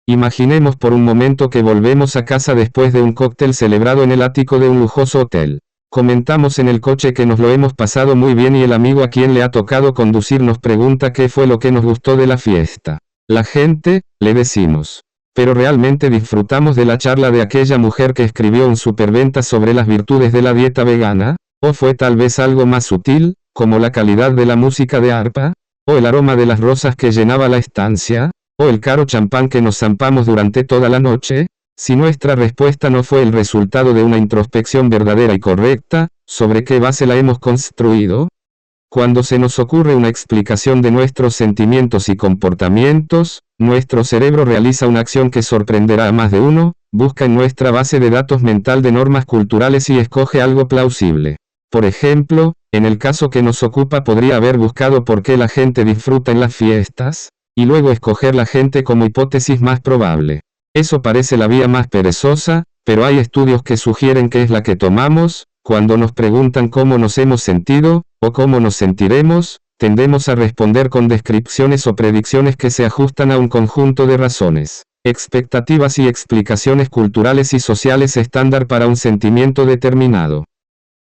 Imaginemos por un momento que volvemos a casa después de un cóctel celebrado en el ático de un lujoso hotel. Comentamos en el coche que nos lo hemos pasado muy bien y el amigo a quien le ha tocado conducir nos pregunta qué fue lo que nos gustó de la fiesta. La gente, le decimos. Pero realmente disfrutamos de la charla de aquella mujer que escribió un superventa sobre las virtudes de la dieta vegana, o fue tal vez algo más sutil, como la calidad de la música de arpa, o el aroma de las rosas que llenaba la estancia, o el caro champán que nos zampamos durante toda la noche? Si nuestra respuesta no fue el resultado de una introspección verdadera y correcta, ¿sobre qué base la hemos construido? Cuando se nos ocurre una explicación de nuestros sentimientos y comportamientos, nuestro cerebro realiza una acción que sorprenderá a más de uno, busca en nuestra base de datos mental de normas culturales y escoge algo plausible. Por ejemplo, en el caso que nos ocupa podría haber buscado por qué la gente disfruta en las fiestas, y luego escoger la gente como hipótesis más probable. Eso parece la vía más perezosa, pero hay estudios que sugieren que es la que tomamos. Cuando nos preguntan cómo nos hemos sentido, o cómo nos sentiremos, tendemos a responder con descripciones o predicciones que se ajustan a un conjunto de razones, expectativas y explicaciones culturales y sociales estándar para un sentimiento determinado.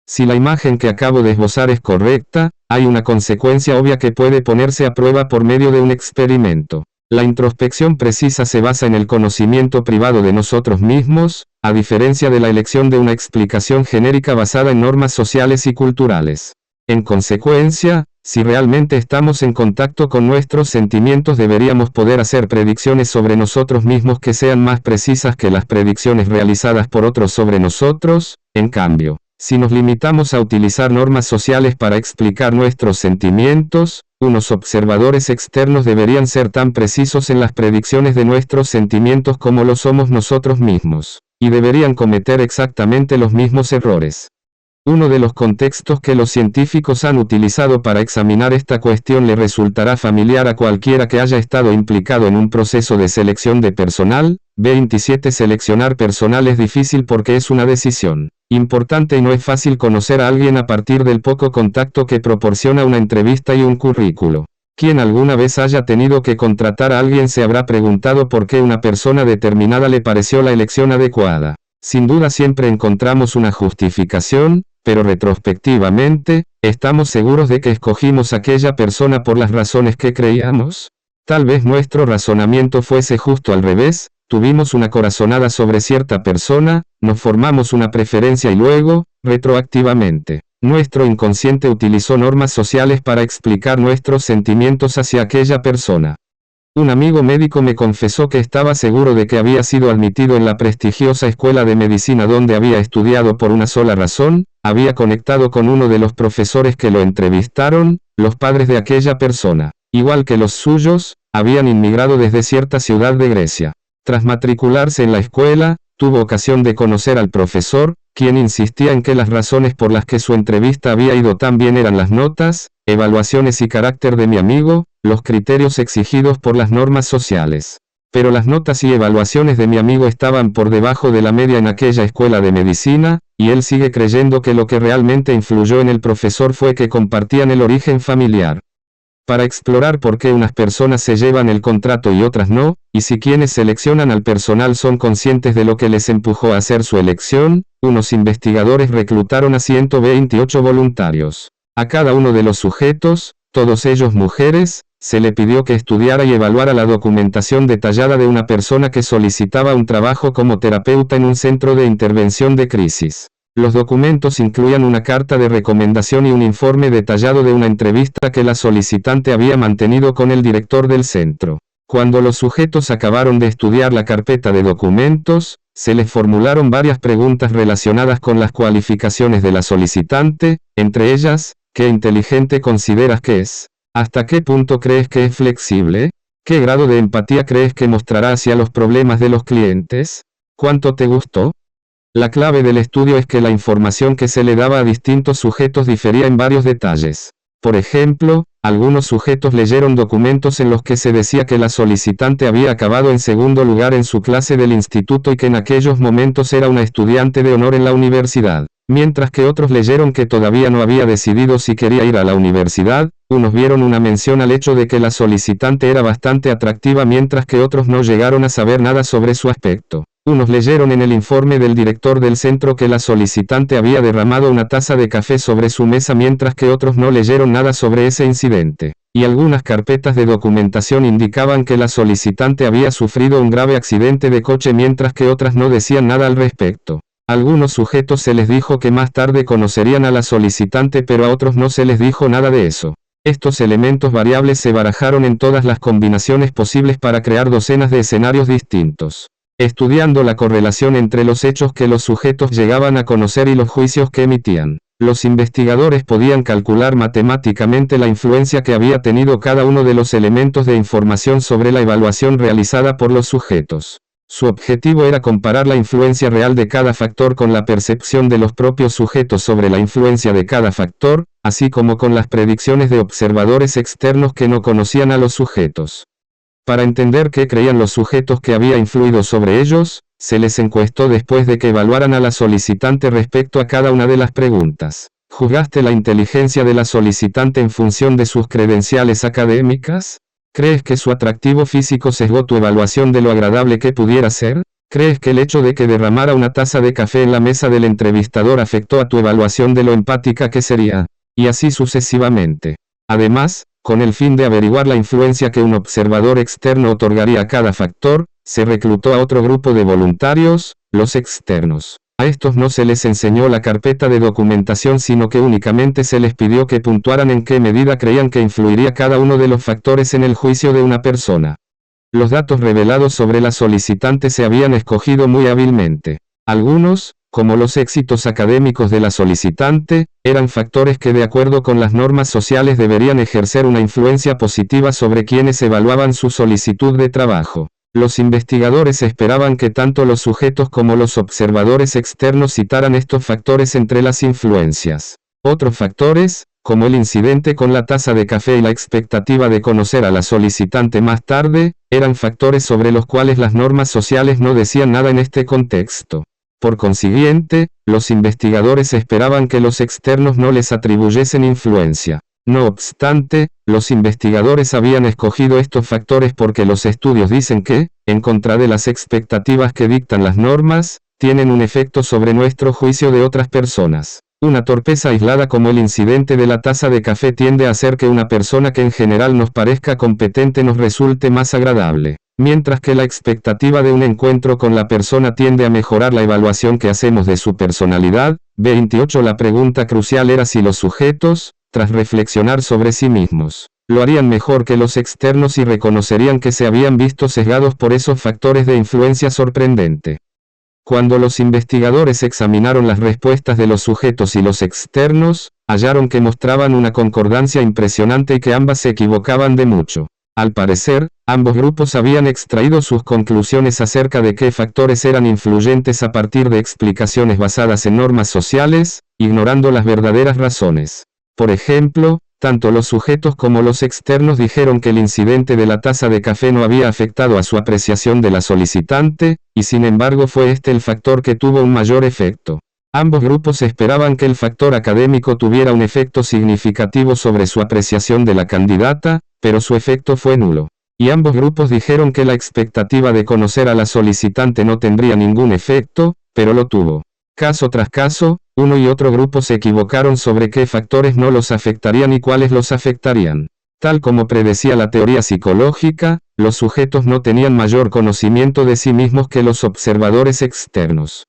Si la imagen que acabo de esbozar es correcta, hay una consecuencia obvia que puede ponerse a prueba por medio de un experimento. La introspección precisa se basa en el conocimiento privado de nosotros mismos, a diferencia de la elección de una explicación genérica basada en normas sociales y culturales. En consecuencia, si realmente estamos en contacto con nuestros sentimientos deberíamos poder hacer predicciones sobre nosotros mismos que sean más precisas que las predicciones realizadas por otros sobre nosotros. En cambio, si nos limitamos a utilizar normas sociales para explicar nuestros sentimientos, unos observadores externos deberían ser tan precisos en las predicciones de nuestros sentimientos como lo somos nosotros mismos, y deberían cometer exactamente los mismos errores. Uno de los contextos que los científicos han utilizado para examinar esta cuestión le resultará familiar a cualquiera que haya estado implicado en un proceso de selección de personal. 27 Seleccionar personal es difícil porque es una decisión importante y no es fácil conocer a alguien a partir del poco contacto que proporciona una entrevista y un currículo. Quien alguna vez haya tenido que contratar a alguien se habrá preguntado por qué una persona determinada le pareció la elección adecuada. Sin duda siempre encontramos una justificación, pero retrospectivamente, ¿estamos seguros de que escogimos a aquella persona por las razones que creíamos? Tal vez nuestro razonamiento fuese justo al revés. Tuvimos una corazonada sobre cierta persona, nos formamos una preferencia y luego, retroactivamente, nuestro inconsciente utilizó normas sociales para explicar nuestros sentimientos hacia aquella persona. Un amigo médico me confesó que estaba seguro de que había sido admitido en la prestigiosa escuela de medicina donde había estudiado por una sola razón: había conectado con uno de los profesores que lo entrevistaron. Los padres de aquella persona, igual que los suyos, habían inmigrado desde cierta ciudad de Grecia. Tras matricularse en la escuela, tuvo ocasión de conocer al profesor, quien insistía en que las razones por las que su entrevista había ido tan bien eran las notas, evaluaciones y carácter de mi amigo, los criterios exigidos por las normas sociales. Pero las notas y evaluaciones de mi amigo estaban por debajo de la media en aquella escuela de medicina, y él sigue creyendo que lo que realmente influyó en el profesor fue que compartían el origen familiar. Para explorar por qué unas personas se llevan el contrato y otras no, y si quienes seleccionan al personal son conscientes de lo que les empujó a hacer su elección, unos investigadores reclutaron a 128 voluntarios. A cada uno de los sujetos, todos ellos mujeres, se le pidió que estudiara y evaluara la documentación detallada de una persona que solicitaba un trabajo como terapeuta en un centro de intervención de crisis. Los documentos incluían una carta de recomendación y un informe detallado de una entrevista que la solicitante había mantenido con el director del centro. Cuando los sujetos acabaron de estudiar la carpeta de documentos, se les formularon varias preguntas relacionadas con las cualificaciones de la solicitante, entre ellas: ¿qué inteligente consideras que es? ¿Hasta qué punto crees que es flexible? ¿Qué grado de empatía crees que mostrará hacia los problemas de los clientes? ¿Cuánto te gustó? La clave del estudio es que la información que se le daba a distintos sujetos difería en varios detalles. Por ejemplo, algunos sujetos leyeron documentos en los que se decía que la solicitante había acabado en segundo lugar en su clase del instituto y que en aquellos momentos era una estudiante de honor en la universidad, mientras que otros leyeron que todavía no había decidido si quería ir a la universidad. Unos vieron una mención al hecho de que la solicitante era bastante atractiva mientras que otros no llegaron a saber nada sobre su aspecto. Unos leyeron en el informe del director del centro que la solicitante había derramado una taza de café sobre su mesa mientras que otros no leyeron nada sobre ese incidente. Y algunas carpetas de documentación indicaban que la solicitante había sufrido un grave accidente de coche mientras que otras no decían nada al respecto. A algunos sujetos se les dijo que más tarde conocerían a la solicitante, pero a otros no se les dijo nada de eso. Estos elementos variables se barajaron en todas las combinaciones posibles para crear docenas de escenarios distintos. Estudiando la correlación entre los hechos que los sujetos llegaban a conocer y los juicios que emitían, los investigadores podían calcular matemáticamente la influencia que había tenido cada uno de los elementos de información sobre la evaluación realizada por los sujetos. Su objetivo era comparar la influencia real de cada factor con la percepción de los propios sujetos sobre la influencia de cada factor, así como con las predicciones de observadores externos que no conocían a los sujetos. Para entender qué creían los sujetos que había influido sobre ellos, se les encuestó después de que evaluaran a la solicitante respecto a cada una de las preguntas. ¿Juzgaste la inteligencia de la solicitante en función de sus credenciales académicas? ¿Crees que su atractivo físico sesgó tu evaluación de lo agradable que pudiera ser? ¿Crees que el hecho de que derramara una taza de café en la mesa del entrevistador afectó a tu evaluación de lo empática que sería? Y así sucesivamente. Además, con el fin de averiguar la influencia que un observador externo otorgaría a cada factor, se reclutó a otro grupo de voluntarios, los externos. A estos no se les enseñó la carpeta de documentación, sino que únicamente se les pidió que puntuaran en qué medida creían que influiría cada uno de los factores en el juicio de una persona. Los datos revelados sobre la solicitante se habían escogido muy hábilmente. Algunos, como los éxitos académicos de la solicitante, eran factores que de acuerdo con las normas sociales deberían ejercer una influencia positiva sobre quienes evaluaban su solicitud de trabajo. Los investigadores esperaban que tanto los sujetos como los observadores externos citaran estos factores entre las influencias. Otros factores, como el incidente con la taza de café y la expectativa de conocer a la solicitante más tarde, eran factores sobre los cuales las normas sociales no decían nada en este contexto. Por consiguiente, los investigadores esperaban que los externos no les atribuyesen influencia. No obstante, los investigadores habían escogido estos factores porque los estudios dicen que, en contra de las expectativas que dictan las normas, tienen un efecto sobre nuestro juicio de otras personas. Una torpeza aislada como el incidente de la taza de café tiende a hacer que una persona que en general nos parezca competente nos resulte más agradable, mientras que la expectativa de un encuentro con la persona tiende a mejorar la evaluación que hacemos de su personalidad. 28. La pregunta crucial era si los sujetos, tras reflexionar sobre sí mismos, lo harían mejor que los externos y reconocerían que se habían visto sesgados por esos factores de influencia sorprendente. Cuando los investigadores examinaron las respuestas de los sujetos y los externos, hallaron que mostraban una concordancia impresionante y que ambas se equivocaban de mucho. Al parecer, ambos grupos habían extraído sus conclusiones acerca de qué factores eran influyentes a partir de explicaciones basadas en normas sociales, ignorando las verdaderas razones. Por ejemplo, tanto los sujetos como los externos dijeron que el incidente de la taza de café no había afectado a su apreciación de la solicitante, y sin embargo fue este el factor que tuvo un mayor efecto. Ambos grupos esperaban que el factor académico tuviera un efecto significativo sobre su apreciación de la candidata, pero su efecto fue nulo. Y ambos grupos dijeron que la expectativa de conocer a la solicitante no tendría ningún efecto, pero lo tuvo. Caso tras caso, uno y otro grupo se equivocaron sobre qué factores no los afectarían y cuáles los afectarían. Tal como predecía la teoría psicológica, los sujetos no tenían mayor conocimiento de sí mismos que los observadores externos.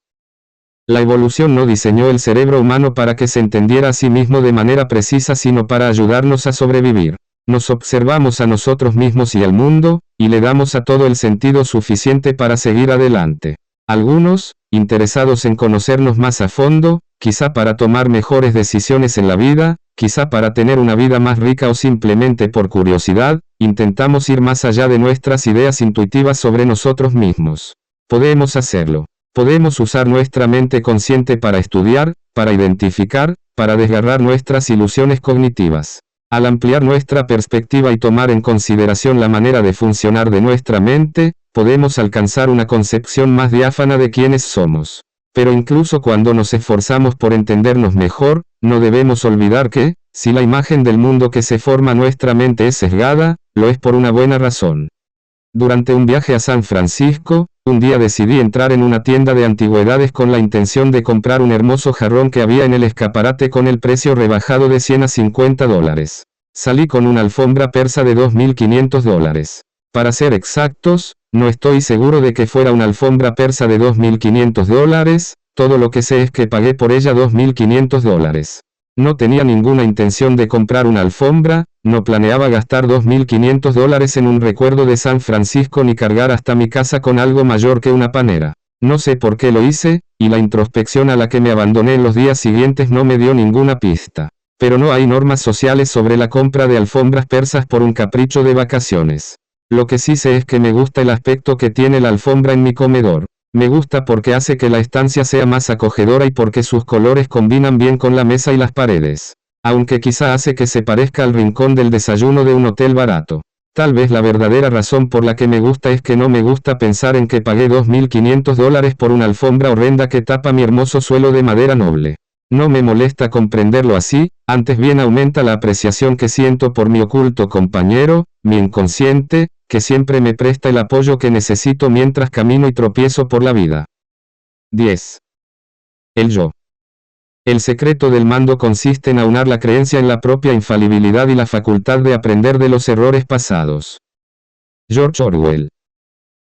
La evolución no diseñó el cerebro humano para que se entendiera a sí mismo de manera precisa, sino para ayudarnos a sobrevivir. Nos observamos a nosotros mismos y al mundo, y le damos a todo el sentido suficiente para seguir adelante. Algunos, interesados en conocernos más a fondo, quizá para tomar mejores decisiones en la vida, quizá para tener una vida más rica o simplemente por curiosidad, intentamos ir más allá de nuestras ideas intuitivas sobre nosotros mismos. Podemos hacerlo. Podemos usar nuestra mente consciente para estudiar, para identificar, para desgarrar nuestras ilusiones cognitivas. Al ampliar nuestra perspectiva y tomar en consideración la manera de funcionar de nuestra mente, podemos alcanzar una concepción más diáfana de quiénes somos. Pero incluso cuando nos esforzamos por entendernos mejor, no debemos olvidar que, si la imagen del mundo que se forma nuestra mente es sesgada, lo es por una buena razón. Durante un viaje a San Francisco, un día decidí entrar en una tienda de antigüedades con la intención de comprar un hermoso jarrón que había en el escaparate con el precio rebajado de $100 a $50. Salí con una alfombra persa de $2.500. Para ser exactos, no estoy seguro de que fuera una alfombra persa de $2.500, Todo lo que sé es que pagué por ella $2.500. No tenía ninguna intención de comprar una alfombra, no planeaba gastar $2.500 en un recuerdo de San Francisco ni cargar hasta mi casa con algo mayor que una panera. No sé por qué lo hice, y la introspección a la que me abandoné en los días siguientes no me dio ninguna pista. Pero no hay normas sociales sobre la compra de alfombras persas por un capricho de vacaciones. Lo que sí sé es que me gusta el aspecto que tiene la alfombra en mi comedor. Me gusta porque hace que la estancia sea más acogedora y porque sus colores combinan bien con la mesa y las paredes. Aunque quizá hace que se parezca al rincón del desayuno de un hotel barato. Tal vez la verdadera razón por la que me gusta es que no me gusta pensar en que pagué $2.500 por una alfombra horrenda que tapa mi hermoso suelo de madera noble. No me molesta comprenderlo así, antes bien aumenta la apreciación que siento por mi oculto compañero, mi inconsciente, que siempre me presta el apoyo que necesito mientras camino y tropiezo por la vida. 10. El yo. El secreto del mando consiste en aunar la creencia en la propia infalibilidad y la facultad de aprender de los errores pasados. George Orwell.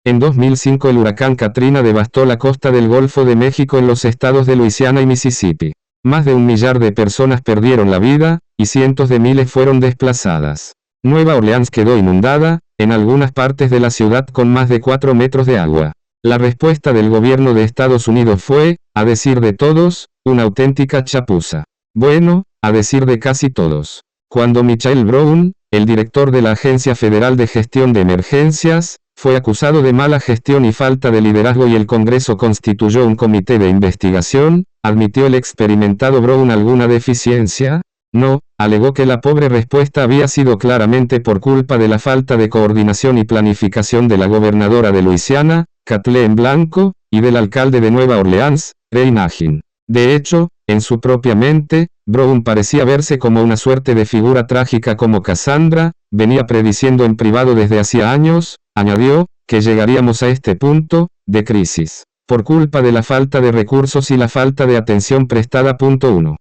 En 2005 el huracán Katrina devastó la costa del Golfo de México en los estados de Luisiana y Mississippi. Más de 1 millar de personas perdieron la vida, y cientos de miles fueron desplazadas. Nueva Orleans quedó inundada, en algunas partes de la ciudad con más de 4 metros de agua. La respuesta del gobierno de Estados Unidos fue, a decir de todos, una auténtica chapuza. Bueno, a decir de casi todos. Cuando Michael Brown, el director de la Agencia Federal de Gestión de Emergencias, fue acusado de mala gestión y falta de liderazgo y el Congreso constituyó un comité de investigación, ¿admitió el experimentado Brown alguna deficiencia? No, alegó que la pobre respuesta había sido claramente por culpa de la falta de coordinación y planificación de la gobernadora de Luisiana, Kathleen Blanco, y del alcalde de Nueva Orleans, Ray Nagin. De hecho, en su propia mente, Brown parecía verse como una suerte de figura trágica como Cassandra, venía prediciendo en privado desde hacía años, añadió, que llegaríamos a este punto, de crisis, por culpa de la falta de recursos y la falta de atención prestada. 1.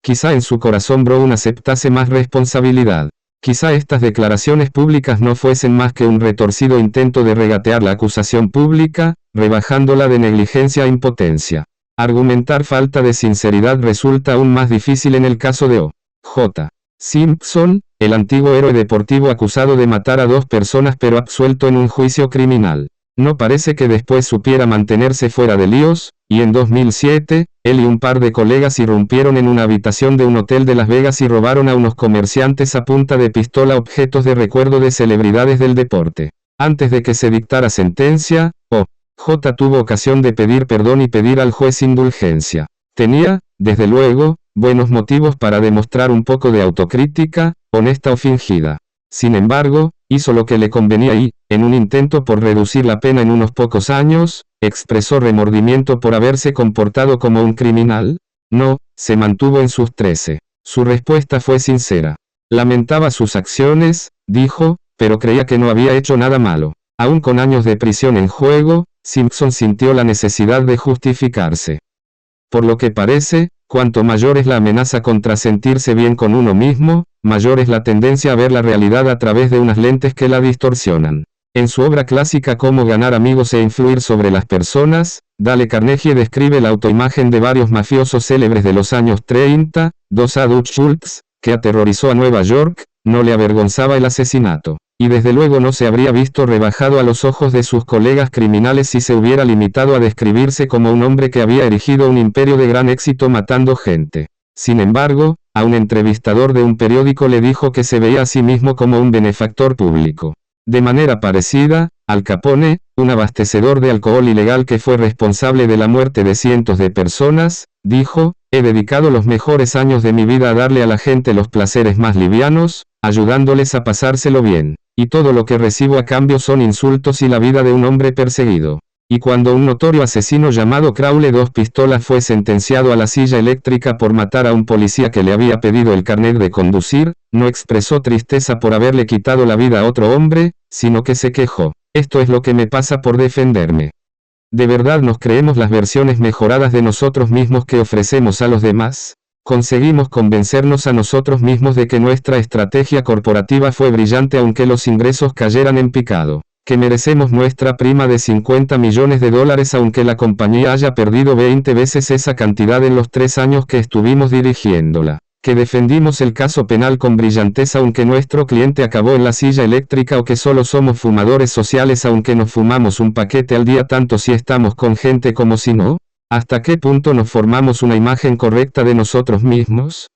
Quizá en su corazón Brown aceptase más responsabilidad. Quizá estas declaraciones públicas no fuesen más que un retorcido intento de regatear la acusación pública, rebajándola de negligencia a impotencia. Argumentar falta de sinceridad resulta aún más difícil en el caso de O.J. Simpson, el antiguo héroe deportivo acusado de matar a 2 personas pero absuelto en un juicio criminal. No parece que después supiera mantenerse fuera de líos, y en 2007, él y un par de colegas irrumpieron en una habitación de un hotel de Las Vegas y robaron a unos comerciantes a punta de pistola objetos de recuerdo de celebridades del deporte. Antes de que se dictara sentencia, O.J. tuvo ocasión de pedir perdón y pedir al juez indulgencia. Tenía, desde luego, buenos motivos para demostrar un poco de autocrítica, honesta o fingida. Sin embargo, hizo lo que le convenía y, en un intento por reducir la pena en unos pocos años, expresó remordimiento por haberse comportado como un criminal. No, se mantuvo en sus 13. Su respuesta fue sincera. Lamentaba sus acciones, dijo, pero creía que no había hecho nada malo. Aún con años de prisión en juego, Simpson sintió la necesidad de justificarse. Por lo que parece, cuanto mayor es la amenaza contra sentirse bien con uno mismo, mayor es la tendencia a ver la realidad a través de unas lentes que la distorsionan. En su obra clásica Cómo ganar amigos e influir sobre las personas, Dale Carnegie describe la autoimagen de varios mafiosos célebres de los años 30, Dutch Schultz, que aterrorizó a Nueva York, no le avergonzaba el asesinato. Y desde luego no se habría visto rebajado a los ojos de sus colegas criminales si se hubiera limitado a describirse como un hombre que había erigido un imperio de gran éxito matando gente. Sin embargo, a un entrevistador de un periódico le dijo que se veía a sí mismo como un benefactor público. De manera parecida, Al Capone, un abastecedor de alcohol ilegal que fue responsable de la muerte de cientos de personas, dijo, he dedicado los mejores años de mi vida a darle a la gente los placeres más livianos, ayudándoles a pasárselo bien. Y todo lo que recibo a cambio son insultos y la vida de un hombre perseguido. Y cuando un notorio asesino llamado Crowley 2 Pistolas fue sentenciado a la silla eléctrica por matar a un policía que le había pedido el carnet de conducir, no expresó tristeza por haberle quitado la vida a otro hombre, sino que se quejó. Esto es lo que me pasa por defenderme. ¿De verdad nos creemos las versiones mejoradas de nosotros mismos que ofrecemos a los demás? Conseguimos convencernos a nosotros mismos de que nuestra estrategia corporativa fue brillante aunque los ingresos cayeran en picado. que merecemos nuestra prima de 50 millones de dólares aunque la compañía haya perdido 20 veces esa cantidad en los 3 años que estuvimos dirigiéndola, que defendimos el caso penal con brillantez aunque nuestro cliente acabó en la silla eléctrica o que solo somos fumadores sociales aunque nos fumamos un paquete al día tanto si estamos con gente como si no. ¿Hasta qué punto nos formamos una imagen correcta de nosotros mismos?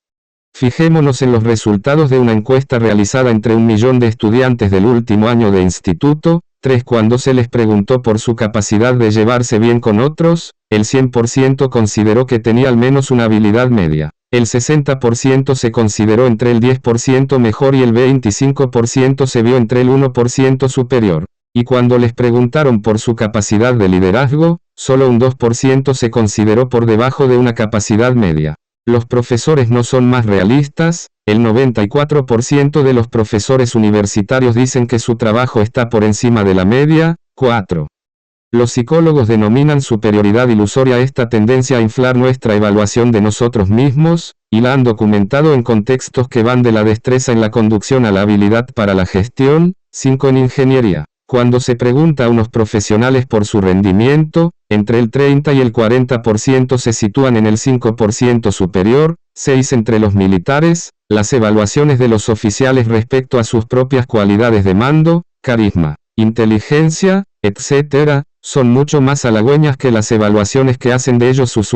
Fijémonos en los resultados de una encuesta realizada entre 1 millón de estudiantes del último año de instituto. Cuando se les preguntó por su capacidad de llevarse bien con otros, el 100% consideró que tenía al menos una habilidad media. El 60% se consideró entre el 10% mejor y el 25% se vio entre el 1% superior. Y cuando les preguntaron por su capacidad de liderazgo, solo un 2% se consideró por debajo de una capacidad media. Los profesores no son más realistas, el 94% de los profesores universitarios dicen que su trabajo está por encima de la media. 4. Los psicólogos denominan superioridad ilusoria esta tendencia a inflar nuestra evaluación de nosotros mismos, y la han documentado en contextos que van de la destreza en la conducción a la habilidad para la gestión. 5. En ingeniería. Cuando se pregunta a unos profesionales por su rendimiento, entre el 30 y el 40% se sitúan en el 5% superior. 6. Entre los militares, las evaluaciones de los oficiales respecto a sus propias cualidades de mando, carisma, inteligencia, etc., son mucho más halagüeñas que las evaluaciones que hacen de ellos sus